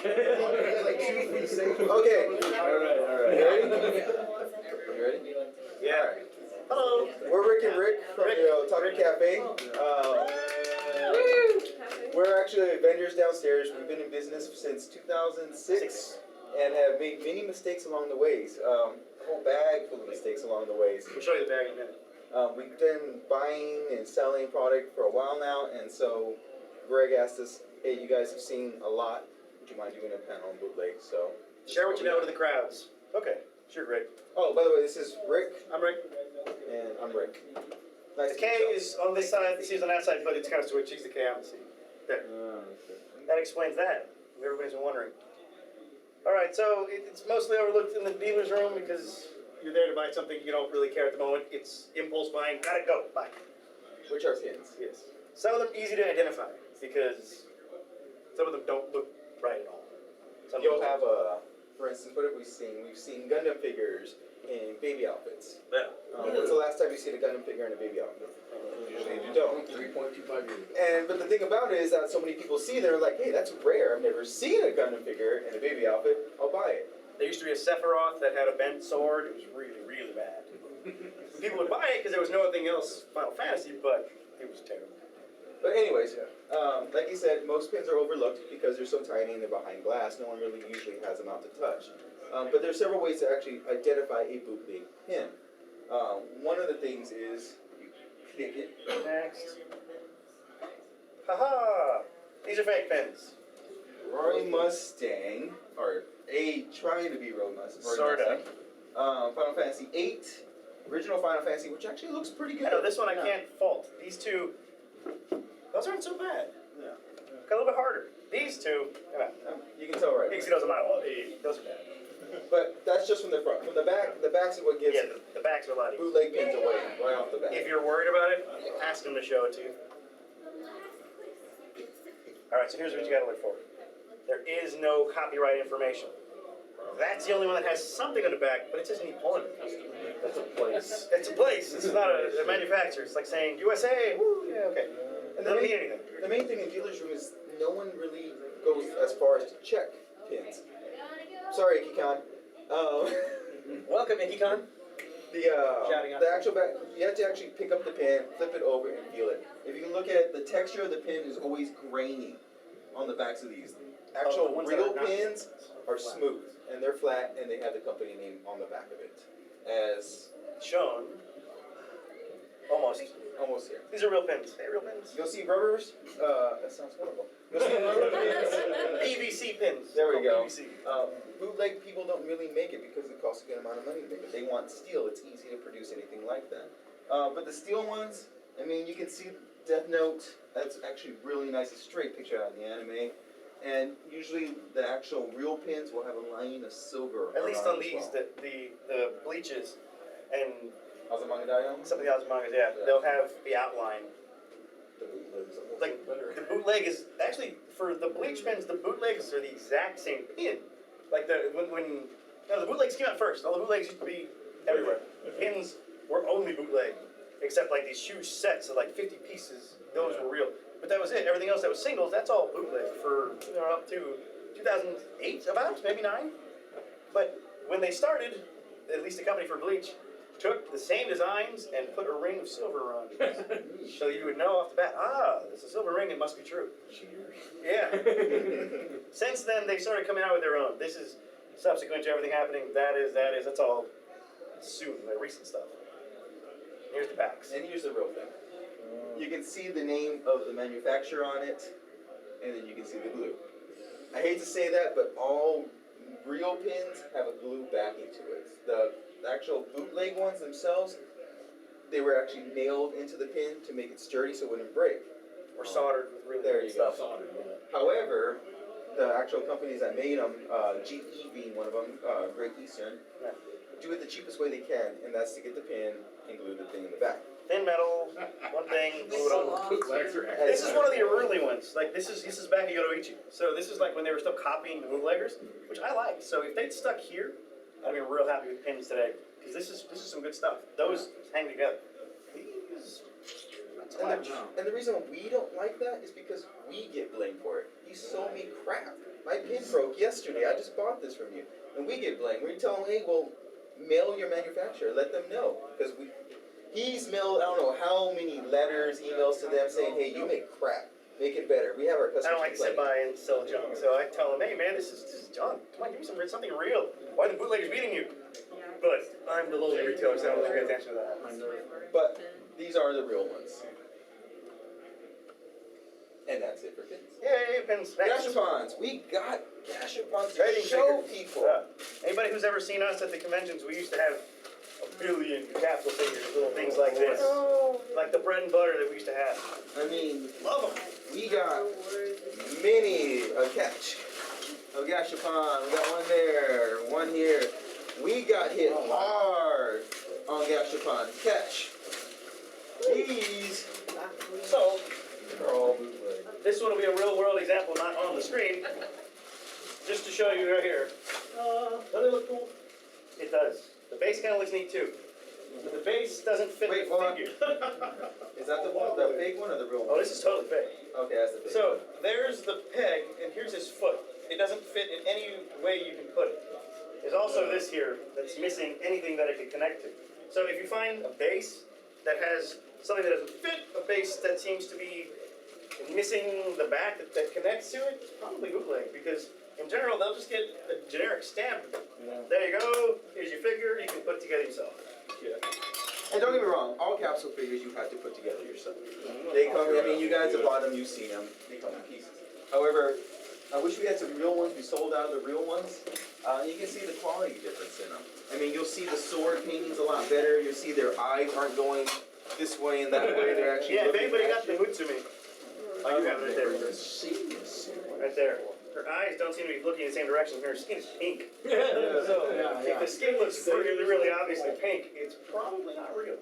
Like 2 free samples. Okay. Alright. You ready? Yeah. Hello. We're Rick and Rick from the Taco Cafe. We're actually vendors downstairs. We've been in business since 2006 and have made many mistakes along the ways. A whole bag full of mistakes along the ways. We'll show you the bag in a minute. We've been buying and selling product for a while now, and so Greg asked us, hey, you guys have seen a lot. Would you mind doing a panel on bootlegs? So Share what you know to the crowds. Okay. Sure, Rick. Oh, by the way, this is Rick, I'm Rick. and I'm Rick. Nice The to K meet you. is on this side, the C is on that side, but it's kind of switched. He's the K on the C. There. That explains that. If everybody's been wondering. All right, so it's mostly overlooked in the dealer's room because you're there to buy something you don't really care at the moment. It's impulse buying. Gotta go. Buy. Which are skins? Yes. Some of them easy to identify because some of them don't look right at all. Some You'll of them- have for instance, what have we seen? We've seen Gundam figures in baby outfits. Yeah. When's the last time you seen a Gundam figure in a baby outfit? Usually you don't. 3.25 years. But the thing about it is that so many people see, they're like, hey, that's rare. I've never seen a Gundam figure in a baby outfit. I'll buy it. There used to be a Sephiroth that had a bent sword. It was really, really bad. People would buy it because there was nothing else Final Fantasy, but it was terrible. But anyways, like you said, most pins are overlooked because they're so tiny and they're behind glass. No one really usually has them out to touch. But there's several ways to actually identify a bootleg pin. One of the things is you click it. Next. Haha! These are fake pins. Roy Mustang, or trying to be Roy Mustang. Sorta. Final Fantasy VIII, original Final Fantasy, which actually looks pretty good. I know, this one I Yeah. can't fault. These two, those aren't so bad. Yeah. Got a little bit harder. These two, You can tell right you can away. see those are my own. Those are bad. But that's just from the front. From the back's is what gives Yeah, the backs are a lot easier. bootleg pins away right off the bat. If you're worried about it, ask them to show it to you. Alright, so here's what you gotta look for. There is no copyright information. That's the only one that has something on the back, but it says Nippon. That's a place. It's a place. This is not a manufacturer. It's like saying USA. Woo, yeah, okay. And Doesn't mean anything. the main thing in dealer's room is no one really goes as far as to check pins. Sorry, Ushicon. Welcome, Ikicon. Shouting out. The actual back, you have to actually pick up the pin, flip it over, and feel it. If you can look at it, the texture of the pin is always grainy on the backs of these. Actual the ones that real are not- pins are smooth, and they're flat, and they have the company name on the back of it. As Shown. Almost. almost here. These are real pins. Hey, real pins. You'll see rubbers. That sounds horrible. You'll see rubber pins. PVC pins. There we go. PVC. Bootleg people don't really make it because it costs a good amount of money to make it. They want steel. It's easy to produce anything like that. But the steel ones, I mean, you can see Death Note. That's actually really nice. A straight picture out of the anime. And usually the actual real pins will have a line of silver. At least around on as these, well. the bleaches and Azumanga Daioh? some of the Azumangas, yeah, they'll have the outline. The bootleg's almost Like, better. the bootleg is, actually, for the bleach pins, the bootlegs are the exact same pin. Like, the bootlegs came out first. All the bootlegs used to be everywhere. The pins were only bootleg, except like these huge sets of like 50 pieces, those were real. But that was it. Everything else that was singles, that's all bootleg for, up to 2008, about, maybe 9. But when they started, at least the company for bleach, took the same designs and put a ring of silver on it. So you would know off the bat, there's a silver ring, it must be true. Cheaters. Yeah. Since then, they started coming out with their own. This is subsequent to everything happening. That's all soon, like recent stuff. Here's the backs. And here's the real thing. You can see the name of the manufacturer on it, and then you can see the glue. I hate to say that, but all real pins have a glue backing to it. The actual bootleg ones themselves, they were actually nailed into the pin to make it sturdy so it wouldn't break. Or soldered with really There good you go. stuff. Soldered, yeah. However, the actual companies that made them, GE being one of them, Great Eastern, Yeah. do it the cheapest way they can, and that's to get the pin and glue the thing in the back. Thin metal, one thing, glue it on. Bootlegs are This is one of the early ones. Like this is back at Yodoichi. So this is like when they were still copying the bootleggers, which I like. So if they'd stuck here, I'd be real happy with pins today because this is some good stuff. Those hang together. These, not so much. And the reason we don't like that is because we get blamed for it. You sold me crap. my pin broke yesterday. I just bought this from you. And we get blamed. We tell them, hey, well, mail your manufacturer. Let them know. Because he's mailed, I don't know how many letters, emails to them saying, hey, you make crap. Make it better. We have our customers. I don't like to sit by and sell junk, so I tell them, hey man, this is junk. Come on, give me something real. Why are the bootleggers beating you? But I'm the lowly retailer, so I don't really pay attention to that. But these are the real ones. And that's it for pins. Yay, pins. Next. Gashapons. We got Gashapons to Trading show figures. people. Anybody who's ever seen us at the conventions, we used to have a billion capsule figures, little things like this. Like the bread and butter that we used to have. I mean, Love them. we got many a catch of Gashapon. We got one there, one here. We got hit hard on Gashapon. Catch. These So, They're all bootleg. this one will be a real world example, not on the screen. Just to show you right here. Doesn't it look cool? It does. The base kind of looks neat too. But the base doesn't fit Wait, the hold on. figure. is that the one, the fake one or the real Oh, one? this is totally fake. Okay, that's the fake So one. there's the peg, and here's his foot. It doesn't fit in any way you can put it. There's also this here that's missing anything that it could connect to. So if you find a base that has something that doesn't fit, a base that seems to be missing the back that connects to it, it's probably bootleg, because in general they'll just get a generic stamp. There you go, here's your figure, you can put it together yourself. Yeah. And don't get me wrong, all capsule figures you have to put together yourself. They come, I mean, you guys have bought them, you've seen them, they come in pieces. However, I wish we had some real ones, we sold out of the real ones. You can see the quality difference in them. I mean, you'll see the sword paintings a lot better, you'll see their eyes aren't going this way and that way, they're actually Yeah, if looking anybody at got the you. Mutsumi, I do have it right there. Right there. Her eyes don't seem to be looking in the same direction, her skin is pink. So, if the skin looks really, really obviously pink, it's probably not real.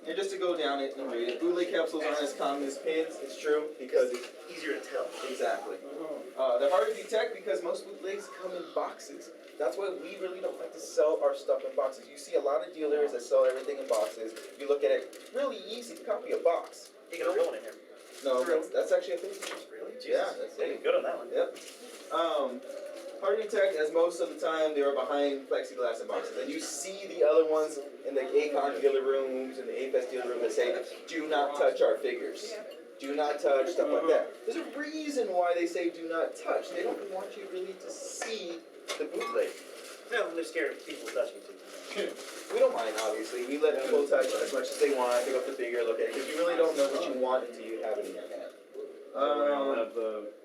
And just to go down it and read it, bootleg capsules aren't as common as pins, it's true, because it's Easier to tell. exactly. They're hard to detect because most bootlegs come in boxes. That's why we really don't like to sell our stuff in boxes. You see a lot of dealers that sell everything in boxes. If you look at it, really easy to copy a box. You got a real one in here. No, that's actually a thing. Really? Jesus. Yeah, that's They it. did good on that one. Yep. Hard to detect as most of the time they are behind plexiglass in boxes. And you see the other ones in the ACON dealer rooms and the AFES dealer room that say, do not touch our figures. Do not touch, stuff like that. There's a reason why they say do not touch. They don't want you really to see the bootleg. No, they're scared of people touching too. We don't mind, obviously. We let people touch as much as they want, pick up the figure, look at it, because you really don't know what you want until you have it in your hand.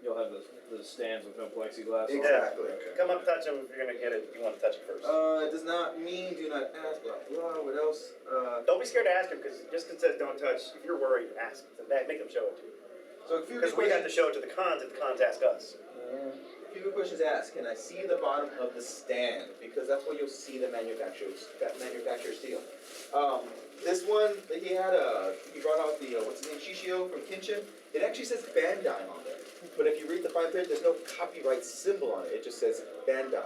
You'll have the stands with no plexiglass. on. Exactly. Come up, touch them if you're gonna get it. You want to touch it first. It does not mean do not ask, blah, blah, what else? Don't be scared to ask them, because just because it says don't touch, if you're worried, ask them. Make them show it to you. So a few Because we have to show it to the cons if the cons ask us. few questions asked. Can I see the bottom of the stand? Because that's where you'll see the manufacturer's seal. This one, he brought out the, what's his name, Shishio from Kenshin. It actually says Bandai on there. But if you read the fine print, there's no copyright symbol on it. It just says Bandai.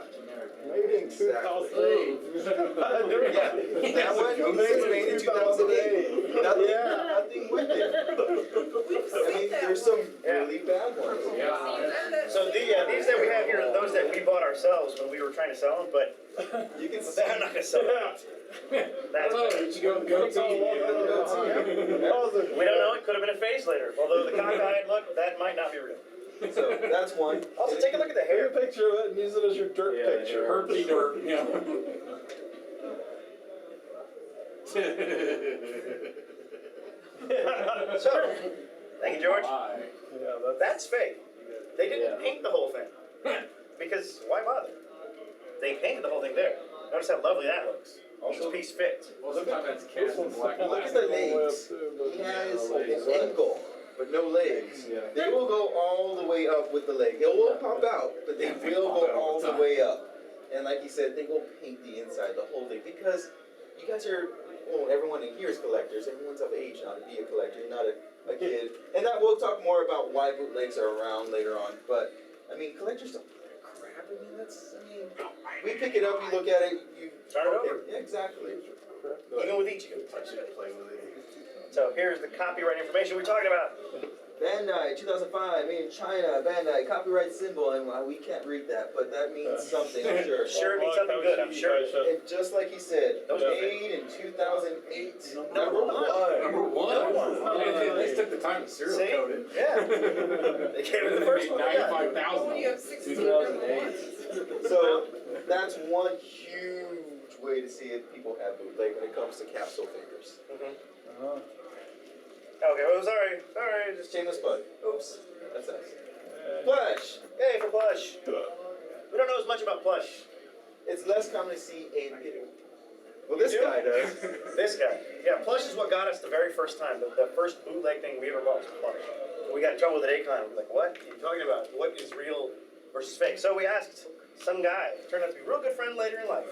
Made in 2008. Yeah, that one says made in 2008. Nothing with it. I mean, there's some really bad ones. So these that we have here are those that we bought ourselves when we were trying to sell them, but You can see. I'm not gonna sell them. That's we don't know. It could have been a phase later. Although the cockeyed look, that might not be real. So that's one. Also, take a look at the hair. Take a picture of it and use it as your dirt picture. Herpy dirt, yeah. So, thank you, George. Yeah, That's fake. They didn't paint the whole thing. Because why bother? They painted the whole thing there. Notice how lovely that looks. Also, Each piece fits. Most of the time that's cast in black. look at the legs. He has an ankle, but no legs. They will go all the way up with the leg. It will pop out, but they will go all the way up. And like he said, they will paint the inside, the whole thing, because you guys are, well, everyone in here is collectors. Everyone's of age now to be a collector. You're not a kid. And that we'll talk more about why bootlegs are around later on. But I mean, collectors don't crap. I mean, we pick it up, you look at it, you Turn it over. Yeah, exactly. Even with each, you can touch it, play with it. So here's the copyright information we're talking about. Bandai 2005, made in China. Bandai copyright symbol, and we can't read that, but that means something, I'm sure. Sure means something good, I'm sure. And just like he said, Those made in 2008. Number one. Number one. Number one. They at least took the time to serial See? code it. Yeah. They came in the first one. they got. 95,000. You have 16 2008. So that's one huge way to see if people have bootleg when it comes to capsule figures. Mhm. Okay, well, sorry, just Shameless plug. Oops, that's us. Plush. Hey, for plush. We don't know as much about plush. It's less common to see a. Well, this guy does. This guy. Yeah, plush is what got us the very first time. The first bootleg thing we ever bought was plush. We got in trouble with Akon. We're like, what are you talking about? What is real versus fake? So we asked some guy. Turned out to be a real good friend later in life.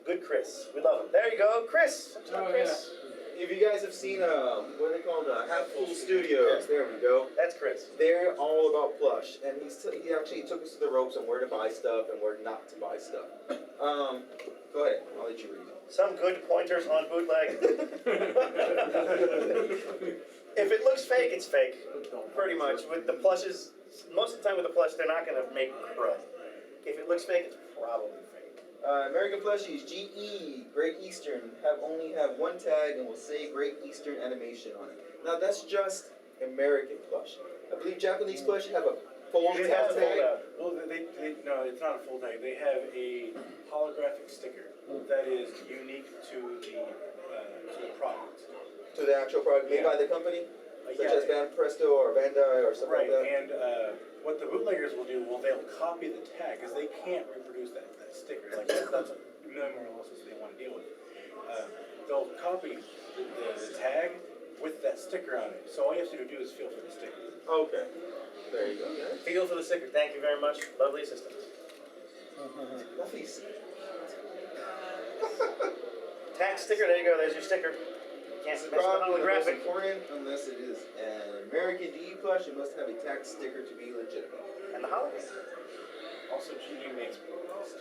Good Chris. We love him. There you go, Chris. Oh, Chris. If you guys have seen what are they called, Half Full Studios, there we go. That's Chris. They're all about plush, and he actually took us to the ropes on where to buy stuff and where not to buy stuff. Go ahead, I'll let you read. Some good pointers on bootleg. If it looks fake, it's fake. Pretty much. With the plushes, most of the time with the plush, they're not going to make crud. If it looks fake, it's probably fake. American Plushies, GE, Great Eastern, only have one tag and will say Great Eastern animation on it. Now that's just American plush. I believe Japanese plush have a full They tag. have a fold out. Well, no, it's not a full tag. They have a holographic sticker that is unique to the product. To the actual product made by the company, such as Van Presto or Bandai or something Right, like that. and what the bootleggers will do, they'll copy the tag because they can't reproduce that sticker. Like that's a numerical losses they want to deal with. They'll copy the tag with that sticker on it. So all you have to do is feel for the sticker. Okay, there you go. Feel for the sticker. Thank you very much. Lovely assistance. Lovely. Tax sticker. There you go. There's your sticker. Can't mess with Probably the the most graphic. important, unless it is an American DE plush, it must have a tax sticker to be legitimate. And the hologram. Also, GE makes bootlegs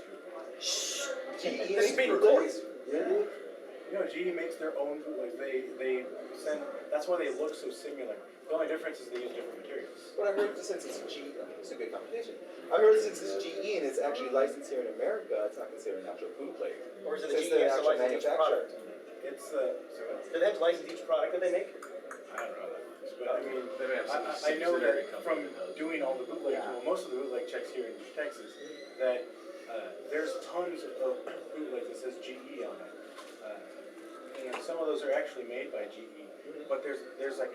too. This is being recorded. Yeah. You know, GE makes their own bootlegs. They send. That's why they look so similar. The only difference is they use different materials. But I heard since it's GE, it's a good competition. I heard since it's GE and it's actually licensed here in America, it's not considered an actual bootleg. Or is it the Since GE they're has to actual license each manufacturer. product? It's Do they have to license each product that they make? I don't know that, but I mean, They may have some I know subsidiary that company from that does. doing all the bootlegs, well, most of the bootleg checks here in Texas, that there's tons of bootlegs that says GE on it. And some of those are actually made by GE, but there's like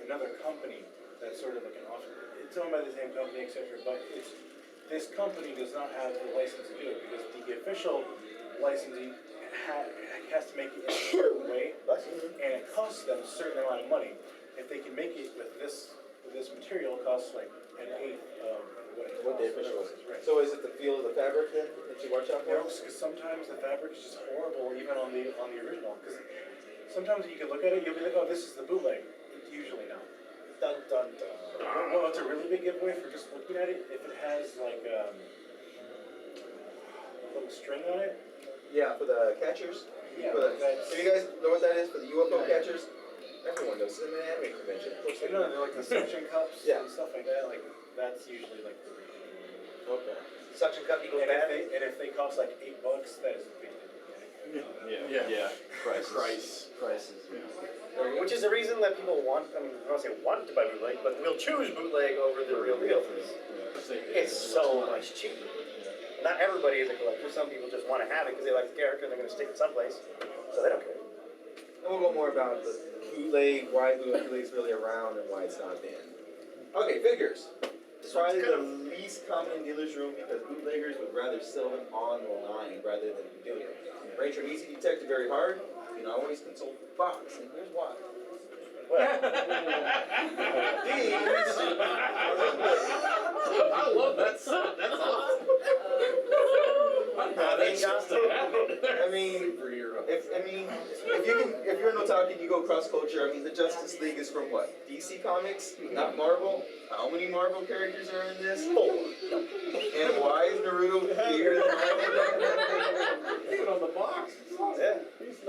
another company that's sort of like an off. It's owned by the same company, etc. But this company does not have the license to do it because the official licensee has to make it in a certain way, and it costs them a certain amount of money. If they can make it with this material, it costs like an eighth of what What the it official costs. is. Right. So is it the feel of the fabric then that you watch out for? No, because sometimes the fabric is just horrible, even on the original. Because sometimes you can look at it, you'll be like, oh, this is the bootleg. It's usually not. Dun dun dun. Well, it's a really big giveaway for just looking at it. If it has like a little string on it. Yeah, for the catchers. Yeah, For the, that's. do you guys know what that is for the UFO catchers? Everyone knows. It's an anime convention. Of course they No, know. they're like the suction cups Yeah. and stuff like that. Like that's usually like the. Okay. Suction cup equals And bad. if they cost like $8, that is a big deal. Yeah. Prices. Yeah. Which is the reason that people want, I mean, I don't want to say want to buy bootleg, but will choose bootleg over the real deal. It's so much cheaper. Not everybody is a collector. Some people just want to have it because they like the character and they're going to stick it someplace. So they don't care. And we'll go more about the bootleg, why bootleg's really around and why it's not banned. Okay, figures. It's probably the least common in dealer's room because bootleggers would rather sell them online rather than doing it. Range from easy to detect to very hard. You can always consult the box, and here's why. Well, These I love that sound. That's awesome. I mean, if you're an otaku and you go cross culture, I mean, the Justice League is from what? DC Comics, not Marvel. How many Marvel characters are in this? 4. And why is Naruto bigger than Even on the box. Yeah.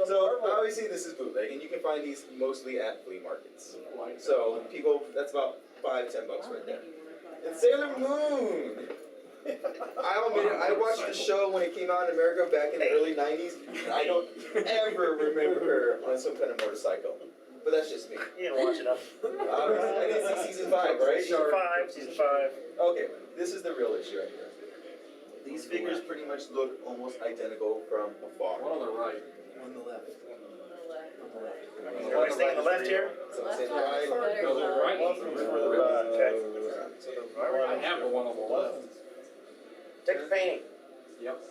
So obviously this is bootleg, and you can find these mostly at flea markets. So people, that's about $5-10 right there. And Sailor Moon. I'll admit it, I watched the show when it came out in America back in the early 90s, and I don't ever remember her on some kind of motorcycle. But that's just me. You didn't watch enough. I didn't see season 5, right? Season 5. Okay, this is the real issue right here. These figures pretty much look almost identical from afar. One on the right. On the left. You want to stay on the left here? So say right. No, they're right. Okay. I have the one on the left. Take the painting. Yep.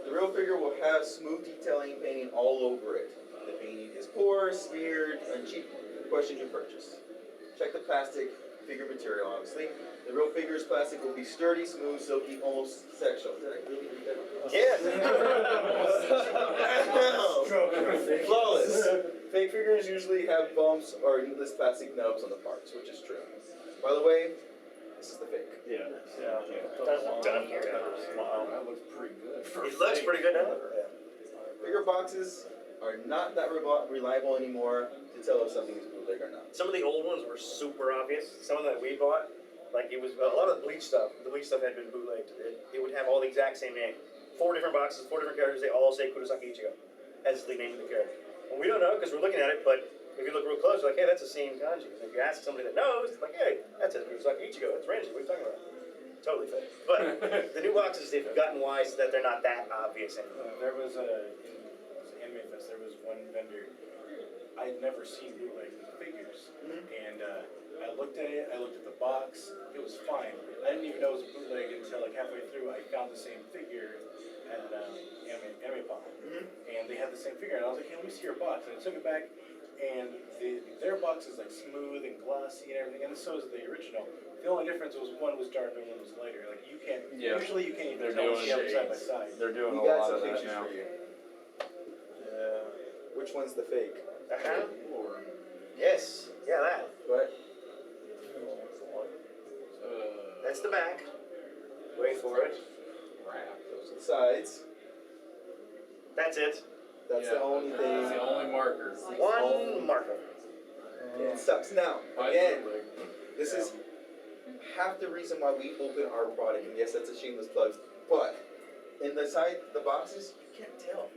The real figure will have smooth detailing painting all over it. The painting is poor, smeared, and cheap. Question your purchase. Check the plastic figure material, obviously. The real figure's plastic will be sturdy, smooth, silky, almost sexual. Did I really read that? Yes. Flawless. Fake figures usually have bumps or needless plastic nubs on the parts, which is true. By the way, this is the fake. Yeah. Done. That looks pretty good. It looks pretty good, doesn't it? Figure boxes are not that reliable anymore to tell if something is bootleg or not. Some of the old ones were super obvious. Some of that we bought, like it was a lot of the bleach stuff. The bleach stuff had been bootlegged. It would have all the exact same name. 4 different boxes, 4 different characters. They all say Kurosaki Ichigo as the name of the character. And we don't know because we're looking at it, but if you look real close, you're like, hey, that's the same kanji. And if you ask somebody that knows, it's like, hey, that says Kurosaki Ichigo. That's Renji. What are you talking about? Totally fake. But the new boxes, they've gotten wise that they're not that obvious anymore. There was in Anime Fest, there was one vendor, I'd never seen bootleg figures. And I looked at it, I looked at the box, it was fine. I didn't even know it was a bootleg until like halfway through I found the same figure at Anime Pop. And they had the same figure, and I was like, hey, let me see your box. And I took it back, and their box is like smooth and glossy and everything, and so is the original. The only difference was one was darker and one was lighter. Like you can't, usually you can't even tell them side by side. They're doing We a got lot some of that pictures now. for you. Which one's the fake? Yes. Yeah, that. What? That's the back. Wait for it. Those are the sides. That's it. That's the only That's thing. the only marker. One marker. It sucks. Now, again, this is half the reason why we open our product. And yes, that's a shameless plug. But in the side, the boxes, you can't tell.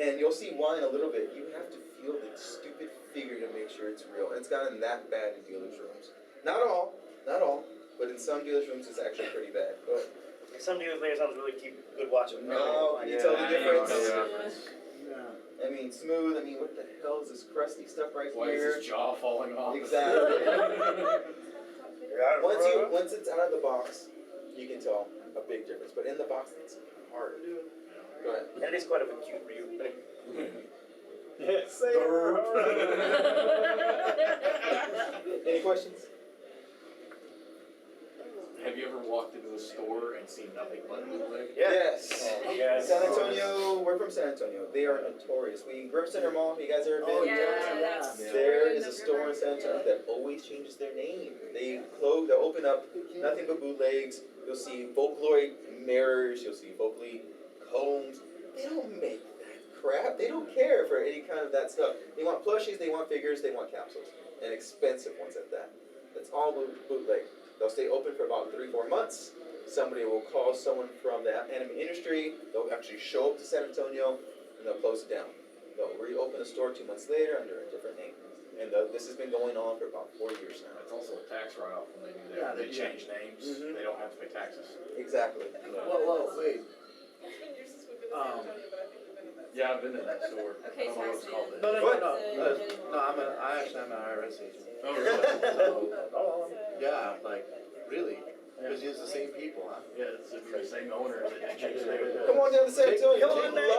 And you'll see why in a little bit. You have to feel the stupid figure to make sure it's real. And it's gotten that bad in dealers' rooms. Not all, but in some dealers' rooms it's actually pretty bad. But Some dealers liaisons really keep good watch of them. no, can you tell the difference? Yeah. I mean, smooth. I mean, what the hell is this crusty stuff right Why here? is his jaw falling off? Exactly. Once it's out of the box, you can tell a big difference. But in the box, it's hard. Go ahead. And it is quite a cute review. Yes. Any questions? Have you ever walked into a store and seen nothing but bootleg? Yes. Yes. San Antonio, we're from San Antonio. They are notorious. Grove Center Mall, you guys ever been? There is a store in San Antonio that always changes their name. They'll open up nothing but bootlegs. You'll see Vocaloid mirrors, you'll see Vocaloid combs. They don't make that crap. They don't care for any kind of that stuff. They want plushies, they want figures, they want capsules. And expensive ones at that. That's all bootleg. They'll stay open for about 3-4 months. Somebody will call someone from the anime industry. They'll actually show up to San Antonio, and they'll close it down. They'll reopen the store 2 months later under a different name. And this has been going on for about 4 years now. It's also a tax write-off when they do that. Yeah, They they change names. They don't have to pay taxes. Exactly. Whoa, wait. Yeah, I've been to that store. Okay, I don't know what it's tax called. No, What? I actually am an IRS agent. Oh, really? So, yeah, like, really? Because it's the same people, huh? Yeah, it's the same owner that just changed the name. Come on down to San Antonio. Come on, man.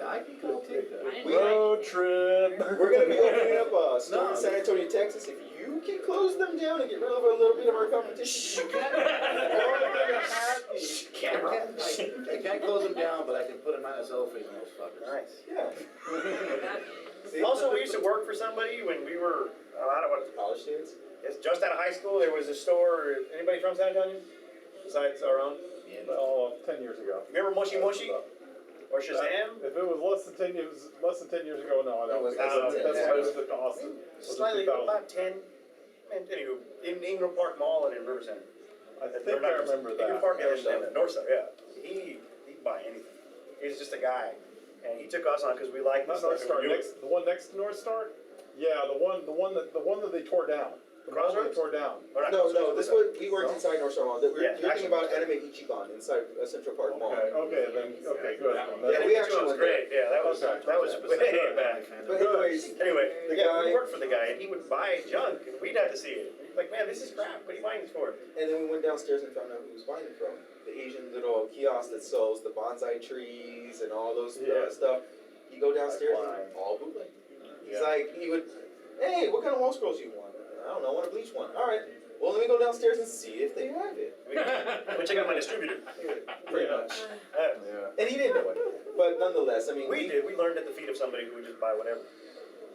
I can come take that. Road trip. We're going to be opening up a store in San Antonio, Texas. If you can close them down and get rid of a little bit of our competition, you can. I can't close them down, but I can put a nice elephant on those fuckers. Nice. Yeah. Also, we used to work for somebody when we were, I don't know what, College students? it's just out of high school. There was a store. Anybody from San Antonio? Besides our own? Oh, 10 years ago. Remember Moshi Moshi? Or Shazam? If it was less than 10 years ago, no, I don't. It was think less so. than 10, That's yeah. why it was at Austin. Was it Slightly 2000? about 10. And anywho, in Ingram Park Mall and in River Center. I think I remember that. Ingram Park North and Star. North Star, yeah. He'd buy anything. He's just a guy. And he took us on because we liked Not this North stuff. Star, and we knew the one next to North Star? Yeah, the one that they tore down. The one that Crossroads? they tore down. Or not, No, this was, we worked No? inside North Star Mall. Yeah, You're thinking about actually- Anime Ushicon inside Central Park Mall. Okay, good. That one. Yeah, Yeah, we we actually was went great. Yeah, that was Okay. way back. But anyways, Anyway, The yeah, guy- we worked for the guy, and he would buy junk, and we'd have to see it. He'd be like, man, this is crap. What are you buying this for? and then we went downstairs and found out who was buying it from. The Asian little kiosk that sells the bonsai trees and all those Yeah. stuff. You go downstairs, Like and all bootleg. He's Yeah. like, he would, hey, what kind of wall scrolls you want? I don't know, I want a bleach one. All right, well, let me go downstairs and see if they have it. We check out my distributor. Pretty Yeah. much. Yeah. And he didn't know it. But nonetheless, I mean, We did. We learned at the feet of somebody who would just buy whatever.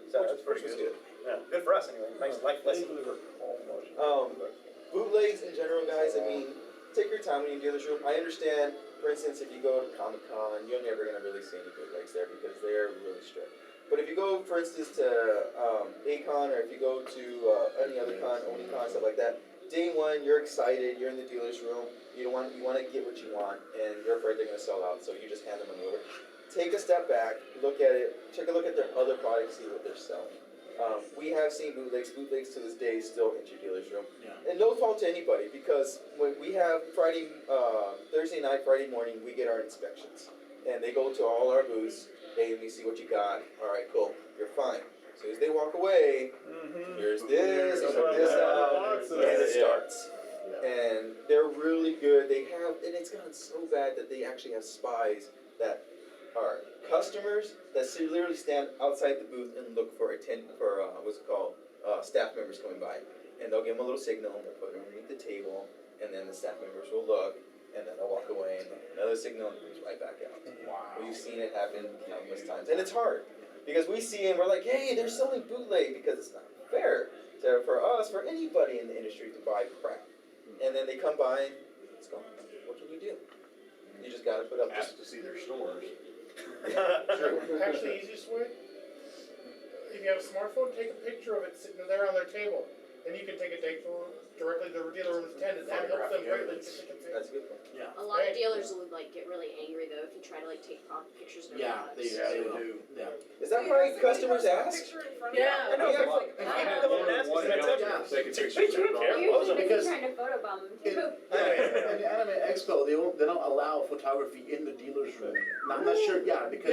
So that's pretty which was good. Yeah, good for us anyway. Nice life lesson. Vaguely recall motion. Bootlegs in general, guys, I mean, take your time when you do this room. I understand, for instance, if you go to Comic Con, you're never going to really see any bootlegs there because they're really strict. But if you go, for instance, to A-Con or if you go to any other con, Oni-Con, stuff like that, day one, you're excited, you're in the dealer's room, you want to get what you want, and you're afraid they're going to sell out, so you just hand them money over. Take a step back, look at it, take a look at their other products, see what they're selling. We have seen bootlegs to this day still enter dealer's room. Yeah. And no fault to anybody, because when we have Thursday night, Friday morning, we get our inspections. And they go to all our booths, hey, let me see what you got. All right, cool, you're fine. As soon as they walk away, here's this, That's here's right, this yeah, out, boxes. and it Yeah. starts. And they're really good. They have, and it's gotten so bad that they actually have spies that are customers that literally stand outside the booth and look for staff members coming by, and they'll give them a little signal. They'll put it underneath the table, and then the staff members will look, and then they'll walk away, and then another signal, and it comes right back out. Wow. We've seen it happen countless times, and it's hard because we see it and we're like, hey, they're selling bootleg because it's not fair for us, for anybody in the industry to buy crap. And then they come by and it's gone. What can you do? You just gotta put up this. Ask to see their stores. Actually, easiest way, if you have a smartphone, take a picture of it sitting there on their table. Then you can take a date for directly to the dealer room's attendant. That helps them greatly. That's a good point. Yeah. A lot of dealers will like get really angry though if you try to like take pictures of their Yeah, products. they do. Yeah. Is that why customers ask? Yeah. I know, Yeah. but if you come up and ask us, that's Yeah. everything. Take a Take a picture. picture, I don't care. Usually they're Because- trying to photobomb them It- too. In the Anime Expo, they don't allow photography in the dealer's room. Now, I'm not sure, yeah, because,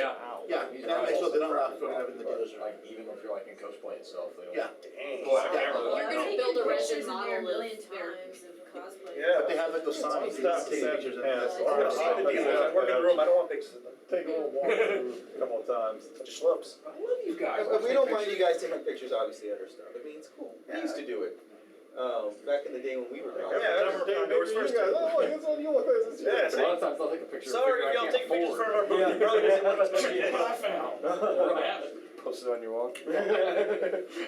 yeah, in Anime Expo, they don't allow photography in the dealer's room. Like, even if you're like in cosplay itself, they don't. Yeah. Dang. Well, I Yeah. never- You're gonna Taking build a pictures resin in there model a million of their. times of cosplay. Yeah. But they have like those signs, you Stop can take pictures of Yeah, them. so I want to see the dealers. I work in the room. I don't want pictures of them. Take a little walk through a couple of times. Bunch of schlubs. I love you guys. We don't mind you guys taking pictures, obviously, of our stuff. I mean, it's cool. We used to do it. Back in the day when we were young. Yeah, I remember Dave, Condor's you first. guys, oh, look, it's on you look like this. Yeah, A lot of times I'll take a picture. of Sorry, figure I y'all can't take pictures in afford. front of our booth. Your brother doesn't want us to see Look what I it. found. Or I have it. Post it on your wall.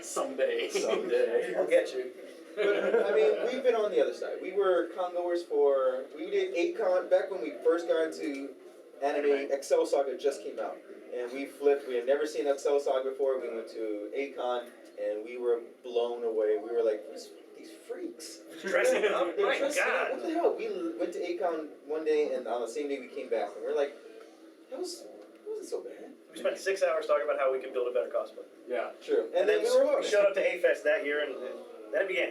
Someday. Someday. I'll get you. But, I mean, we've been on the other side. We were congoers we did 8Con, back when we first got into anime, Excel Saga just came out. And we flipped, we had never seen Excel Saga before, we went to 8Con, and we were blown away. We were like, these freaks. Dressing up? They're My dressing up. God. What the hell? We went to 8Con one day, and on the same day we came back, and we're like, it wasn't so bad. We spent 6 hours talking about how we could build a better cosplay. Yeah. True. And then we were we hooked. showed up to A-Fest that year, and then it began.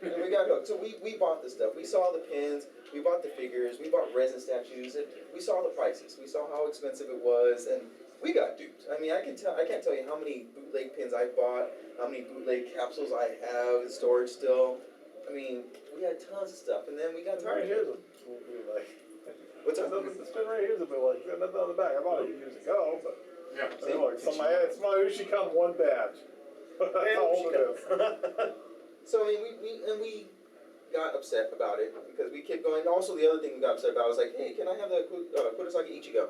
And we got hooked. So we bought the stuff. We saw the pins, we bought the figures, we bought resin statues, and we saw the prices. We saw how expensive it was, and we got duped. I mean, I can't tell you how many bootleg pins I bought, how many bootleg capsules I have in storage still. I mean, we had tons of stuff, and then we got Right tired. here's a will be like. What's up? This pin right here's a bit like nothing on the back. I bought it years ago, but Yeah. you know, it's my Ushicon one badge. That's how old it is. So I mean, we got upset about it because we kept going. Also, the other thing we got upset about was like, hey, can I have the Kurosaki Ichigo?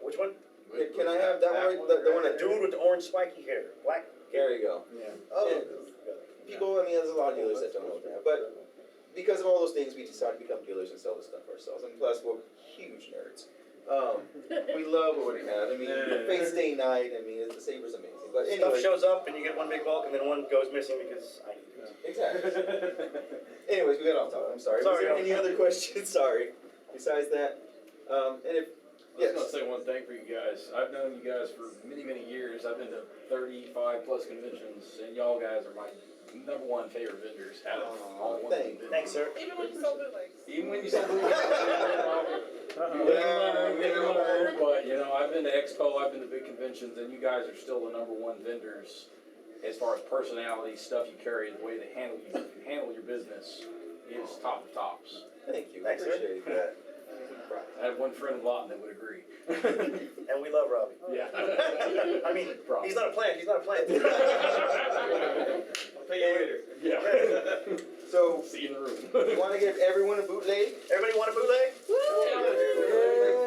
Which one? Can I have that one? The one that Dude with the orange spiky hair. Black. There you go. Yeah. And people, I mean, there's a lot of dealers that don't know that, but because of all those things, we decided to become dealers and sell the stuff ourselves. And plus, we're huge nerds. We love what we have. I mean, Face Day night. I mean, the Saber's amazing. But Stuff anyway, shows up and you get one big bulk and then one goes missing because I need it. exactly. Anyways, we got off topic. I'm sorry. Was Sorry. there any other questions? Sorry. Besides that, and if I was gonna say one thing for you guys. I've known you guys for many, many years. I've been to 35 plus conventions, and y'all guys are my number one favorite vendors out of all one thanks. convention. Thanks, sir. Even when you sell bootlegs. Even when you say learn, but you know, I've been to Expo, I've been to big conventions, and you guys are still the number one vendors as far as personality, stuff you carry, the way they handle your business is top of tops. Thank you. Thanks, I sir. appreciate that. I have one friend in Lawton that would agree. And we love Robbie. Yeah. I mean, he's not a plant, he's not a plant. I'll pay you later. Yeah. So, See you in the room. you want to give everyone a bootleg? Everybody want a bootleg?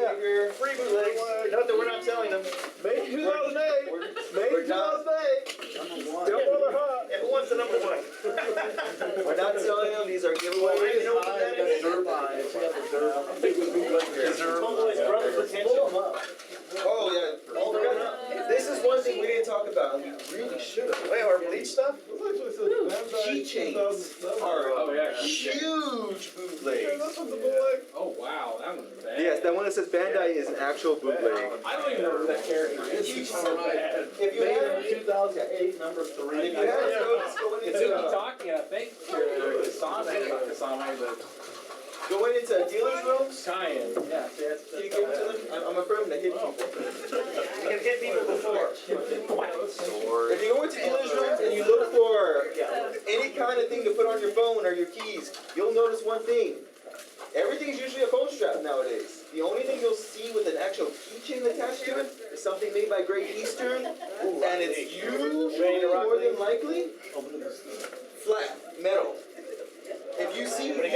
Yeah. Free bootleg. Note that we're not selling them. May 2008. May We're not- 2008. Number one. Still for the hot. Yeah, who wants the number one? We're not selling them. These are giveaways. You know what that is? Dirt lines, we got the dirt. I think it was bootleg here. Tomboy's brother's retention. Oh, yeah. All the way. This is one thing we didn't talk about, and we really should have. Wait, our bleach stuff? Keychains are Oh, yeah. huge bootlegs. This one's a bootleg. Oh, wow, that was bad. Yes, that one that says Bandai is an actual bootleg. I don't even know who that character is. It's so bad. If you Made have, in 2008, number 3. if you have those, It's Ushicon, I think, Kasame, but go into dealer's rooms. Kayan. Yeah. Can you give it to them? I'm afraid I'm gonna hit people. You can hit people before. If you go into dealer's rooms and you look for any kind of thing to put on your phone or your keys, you'll notice one thing. Everything's usually a phone strap nowadays. The only thing you'll see with an actual keychain attached to it is something made by Great Eastern, and it's usually more than likely flat metal. If you see usually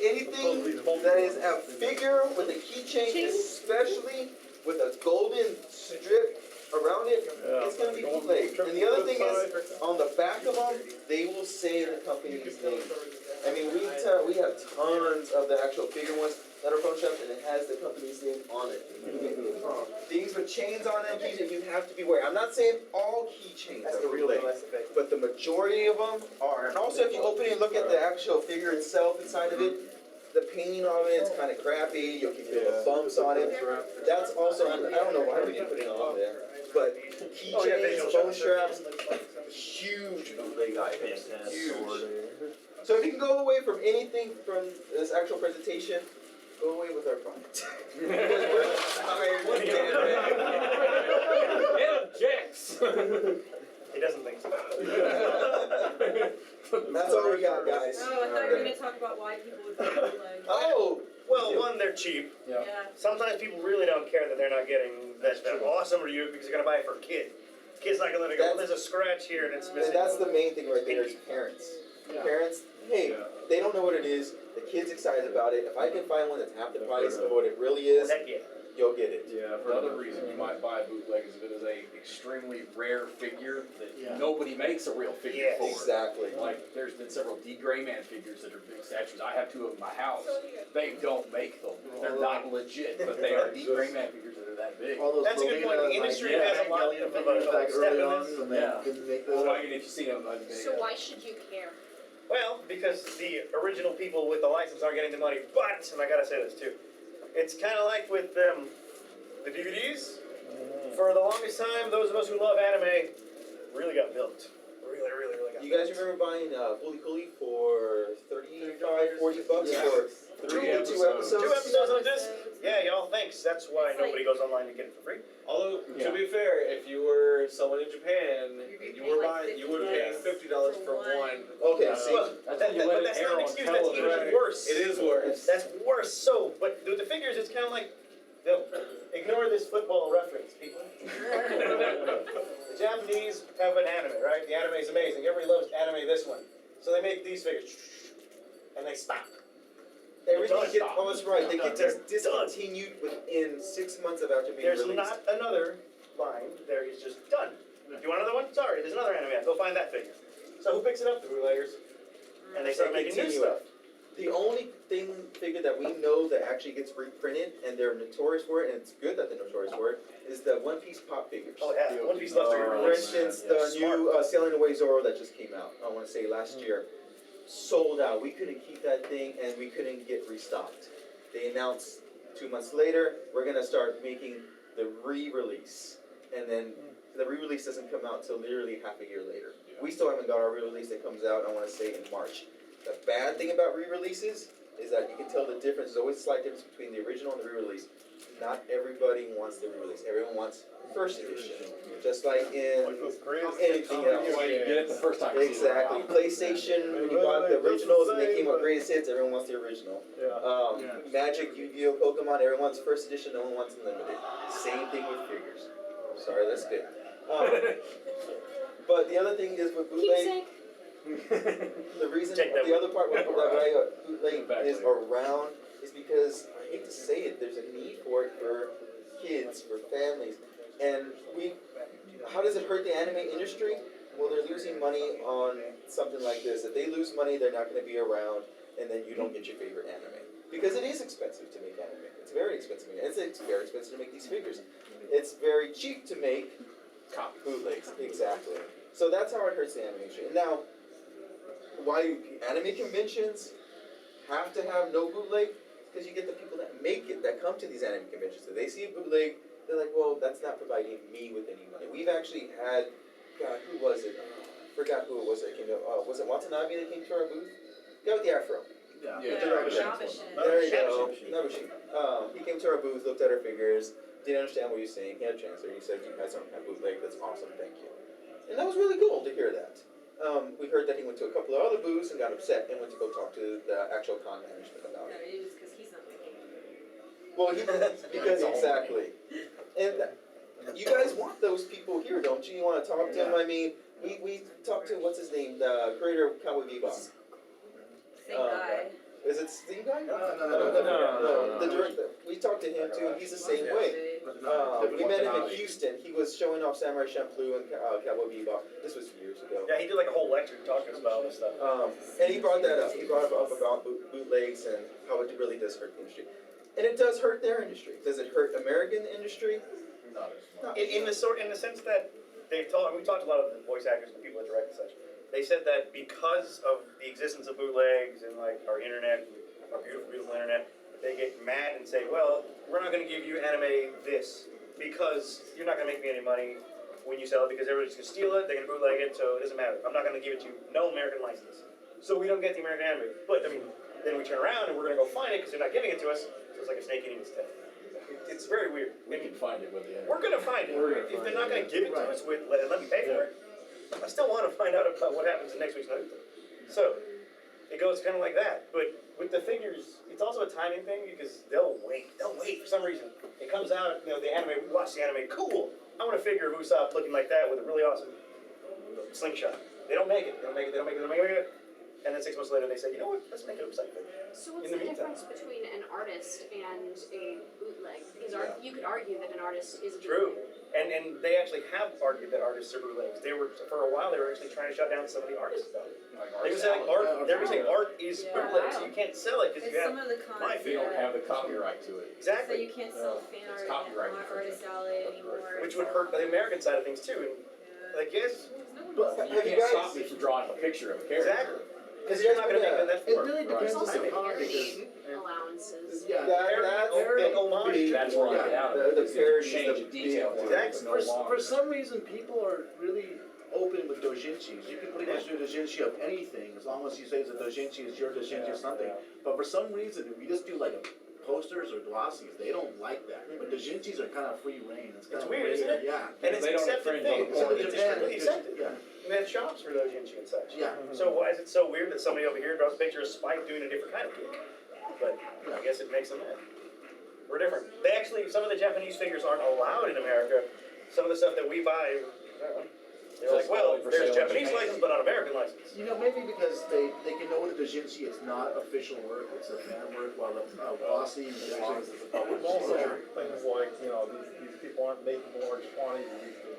anything that is a figure with a keychain, especially with a golden strip around it, it's gonna be bootleg. And the other thing is, on the back of them, they will say the company's name. I mean, we have tons of the actual figure ones that are phone straps, and it has the company's name on it. Things with chains on them, keychains, you have to be aware. I'm not saying all keychains That's are the real bootleg, deal. but the majority of them are. And also, if you open it and look at the actual figure itself inside of it, the painting on it is kind of crappy. You'll keep little bumps on it. That's also, I don't know why we didn't put it on there, but keychains, phone straps, huge bootleg items. Huge. So if you can go away from anything from this actual presentation, go away with our product. It objects. He doesn't think so. That's all we got, guys. Oh, I thought you were gonna talk about why people would buy bootlegs. Oh, Well, one, they're cheap. Yeah. Yeah. Sometimes people really don't care that they're not getting that awesome review because they're gonna buy it for a kid. Kid's not gonna let it go, there's a scratch here and it's and missing. that's the main thing right there is parents. Parents, hey, they don't know what it is. The kid's excited about it. If I can find one that's half the price of what it really is, Heck yeah. you'll get it. Yeah, another reason you might buy a bootleg is if it is a extremely rare figure that nobody makes a real figure Yes. for. Exactly. Like, there's been several D. Gray Man figures that are big statues. I have 2 of them in my house. They don't make them. They're not legit, but they are D. Gray Man figures that are that big. All those That's a good point. The Rowena, industry like, has a lot Evangelion of figures back step early in on, this. and they Yeah. didn't make Well, those. I mean, if you see them, So why should you care? Well, because the original people with the license aren't getting the money, but, and I gotta say this too, it's kinda like with the DVDs. For the longest time, those of us who love anime really got milked. Really got You guys milked. remember buying Fooly Cooly for $35, $40 Yeah. for 3 two episodes. episodes? 2 episodes on disc? Yeah, y'all, thanks. That's why It's nobody like- goes online to get it for free. Although, Yeah. to be fair, if you were someone in Japan, You'd be you paying were like buying, you would pay $50 $50 for for one. Okay, see, Well, That's that, when you that- let but it that's air not an on excuse, that's even television. worse. It is worse. That's worse. So, but with the figures, it's kind of like, ignore this football reference, people. The Japanese have an anime, right? The anime is amazing. Everybody loves anime, this one. So they make these figures, and they stop. everything Done. gets, oh, that's right, they Done. get They're discontinued within 6 months of after being There's released. not another line. There is just done. Do you want another one? Sorry, there's another anime. Go find that figure. So who picks it up? The bootleggers. And they start making new continue stuff. The only figure that we know that actually gets reprinted, and they're notorious for it, and it's good that they're notorious for it, is the One Piece pop figures. Oh yeah, One Piece loves to For release. instance, the new Sailing Away Zoro that just came out, I wanna say last year, sold out. We couldn't keep that thing and we couldn't get restocked. They announced 2 months later, we're gonna start making the re-release. And then the re-release doesn't come out till literally half a year later. We still haven't got our re-release that comes out, I wanna say in March. The bad thing about re-releases is that you can tell the difference, there's always a slight difference between the original and the re-release. Not everybody wants the re-release, everyone wants first edition. Just like in anything else. Why you get it the first time. you see it. Exactly. PlayStation, when you bought the originals and they came with greatest hits, everyone wants the original. Magic, Yu-Gi-Oh, Pokemon, everyone wants first edition, no one wants unlimited. Same thing with figures. Sorry, that's good. But the other thing is with bootleg, the reason, the other part with bootleg is around is because, I hate to say it, there's a need for it for kids, for families. And how does it hurt the anime industry? Well, they're losing money on something like this. If they lose money, they're not going to be around, and then you don't get your favorite anime. Because it is expensive to make anime. It's very expensive. It's very expensive to make these figures. It's very cheap to make bootlegs. Exactly. So that's how it hurts the anime industry. Now, why anime conventions have to have no bootleg? Because you get the people that make it, that come to these anime conventions. So they see a bootleg, they're like, well, that's not providing me with any money. We've actually had, God, who was it? I forgot who it was that came to, was it Watanabe that came to our booth? The guy with the afro. Yeah. There you go. Nabushi. He came to our booth, looked at our figures, didn't understand what he was saying. He had a chance there. He said, you guys don't have bootleg, that's awesome, thank you. And that was really cool to hear that. We heard that he went to a couple of other booths and got upset and went to go talk to the actual con management about it. it is because he's not making Well, because exactly. And you guys want those people here, don't you? You want to talk to them? I mean, we talked to, what's his name, the creator of Cowboy Bebop. Same guy. Is it Steve guy? No. The director. We talked to him too, and he's the same way. We met him in Houston. He was showing off Samurai Champloo and Cowboy Bebop. This was years ago. Yeah, he did like a whole lecture talking about all this stuff. And he brought that up. He brought up about bootlegs and how it really does hurt the industry. And it does hurt their industry. Does it hurt American industry? Not as much. In the sense that we talked to a lot of the voice actors and people that direct and such. They said that because of the existence of bootlegs and like our internet, our beautiful, beautiful internet, they get mad and say, well, we're not going to give you anime this because you're not going to make me any money when you sell it because everybody's going to steal it, they're going to bootleg it, so it doesn't matter. I'm not going to give it to you, no American license. So we don't get the American anime. But I mean, then we turn around and we're going to go find it because they're not giving it to us, so it's like a snake eating its tail. It's very weird. We can find it with the We're going to find it. If they're not going to give it to us, let me pay for it. I still want to find out about what happens in next week's Naruto. So, it goes kind of like that. But with the figures, it's also a timing thing because they'll wait for some reason. It comes out, the anime, we watch the anime, cool. I want a figure of Usopp looking like that with a really awesome slingshot. They don't make it. And then 6 months later they say, you know what, let's make it a Usopp figure. So what's the difference between an artist and a bootleg? Because you could argue that an artist is a True. bootleg. And they actually have argued that artists are bootlegs. For a while, they were actually trying to shut down some of the artists about it. They were saying art is bootleg, so you can't sell it because you have some of the cons my You don't have the copyright to it. So Exactly. you can't sell fan art copyright and artist alley anymore. Which would hurt the American side of things too. And like, yes, But You can't stop me from drawing a picture of a character. exactly. Because you're not going to make that It for really depends on Also the con parody because allowances. yeah, big homage. That's where I get out of it. The because parody you change is the the detail. big to it, it's one. no for longer. some reason people are really open with doujinshis. You can pretty much do a doujinshi of anything as long as you say the doujinshi is your doujinshi or something. But for some reason, if you just do like posters or glossies, they don't like that. But doujinshis are kind of free reign. It's kind of weird, isn't it? Yeah. And it's They don't accepted infringe on thing. the It's Japan, completely accepted. yeah. And they have shops for those Jinshi and such. Yeah. So why is it so weird that somebody over here draws a picture of Spike doing a different kind of cake? But I guess it makes them mad. We're different. They actually, some of the Japanese figures aren't allowed in America. Some of the stuff that we buy, they're like, well, there's Japanese license, but not American license. You know, maybe because they can know with the doujinshi it's not official work, it's a fan work, while the glossy and There's also things like, these people aren't making large quantities.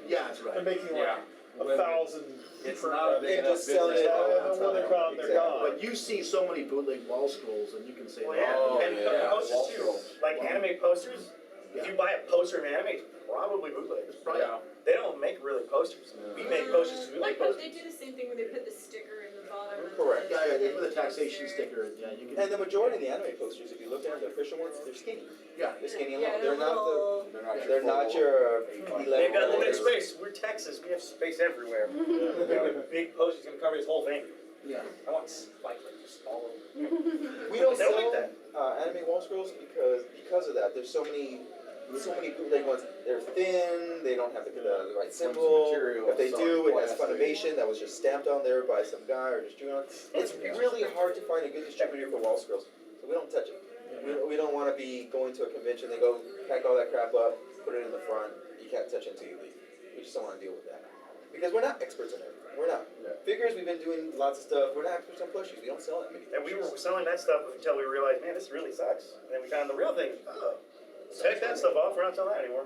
Yeah, that's right. They're making like 1,000. It's not a big And enough just selling business. it And then when they're gone, they're Exactly. gone. But you see so many bootleg wall scrolls, and you can say, Well, yeah, Oh, and yeah, posters wall too. scrolls. Like anime posters. If Yeah. you buy a poster of an anime, it's probably bootleg. Yeah. They don't make really posters. We make posters 'cause we like But posters. they do the same thing where they put the sticker in the bottom. of Correct. the Yeah, they put a poster. taxation sticker. Yeah, you can. And the majority of the anime posters, if you look at the official ones, they're skinny. Yeah. They're skinny and Yeah, long. they're They're not little. they're not your They've got limited 11 space. We're Texas. We have space everywhere. We have a big poster's gonna cover this whole thing. Yeah. I want spike like just all over. We don't They don't sell like anime wall scrolls because of that. There's so many bootleg ones. They're thin. They don't have the right symbol. material, If they some do, it has plastic. Funimation that was just stamped on there by some guy or just drew on. It's really hard to find a good distributor for wall scrolls, so we don't touch it. We don't want to be going to a convention. They go pack all that crap up, put it in the front. You can't touch it until you leave. We just don't want to deal with that because we're not experts in everything. We're not. Yeah. Figures, we've been doing lots of stuff. We're not experts on plushies. We don't sell that many. And we were selling that stuff until we realized, man, this really sucks. And then we found the real thing. Oh, take that stuff off. We're not selling that anymore.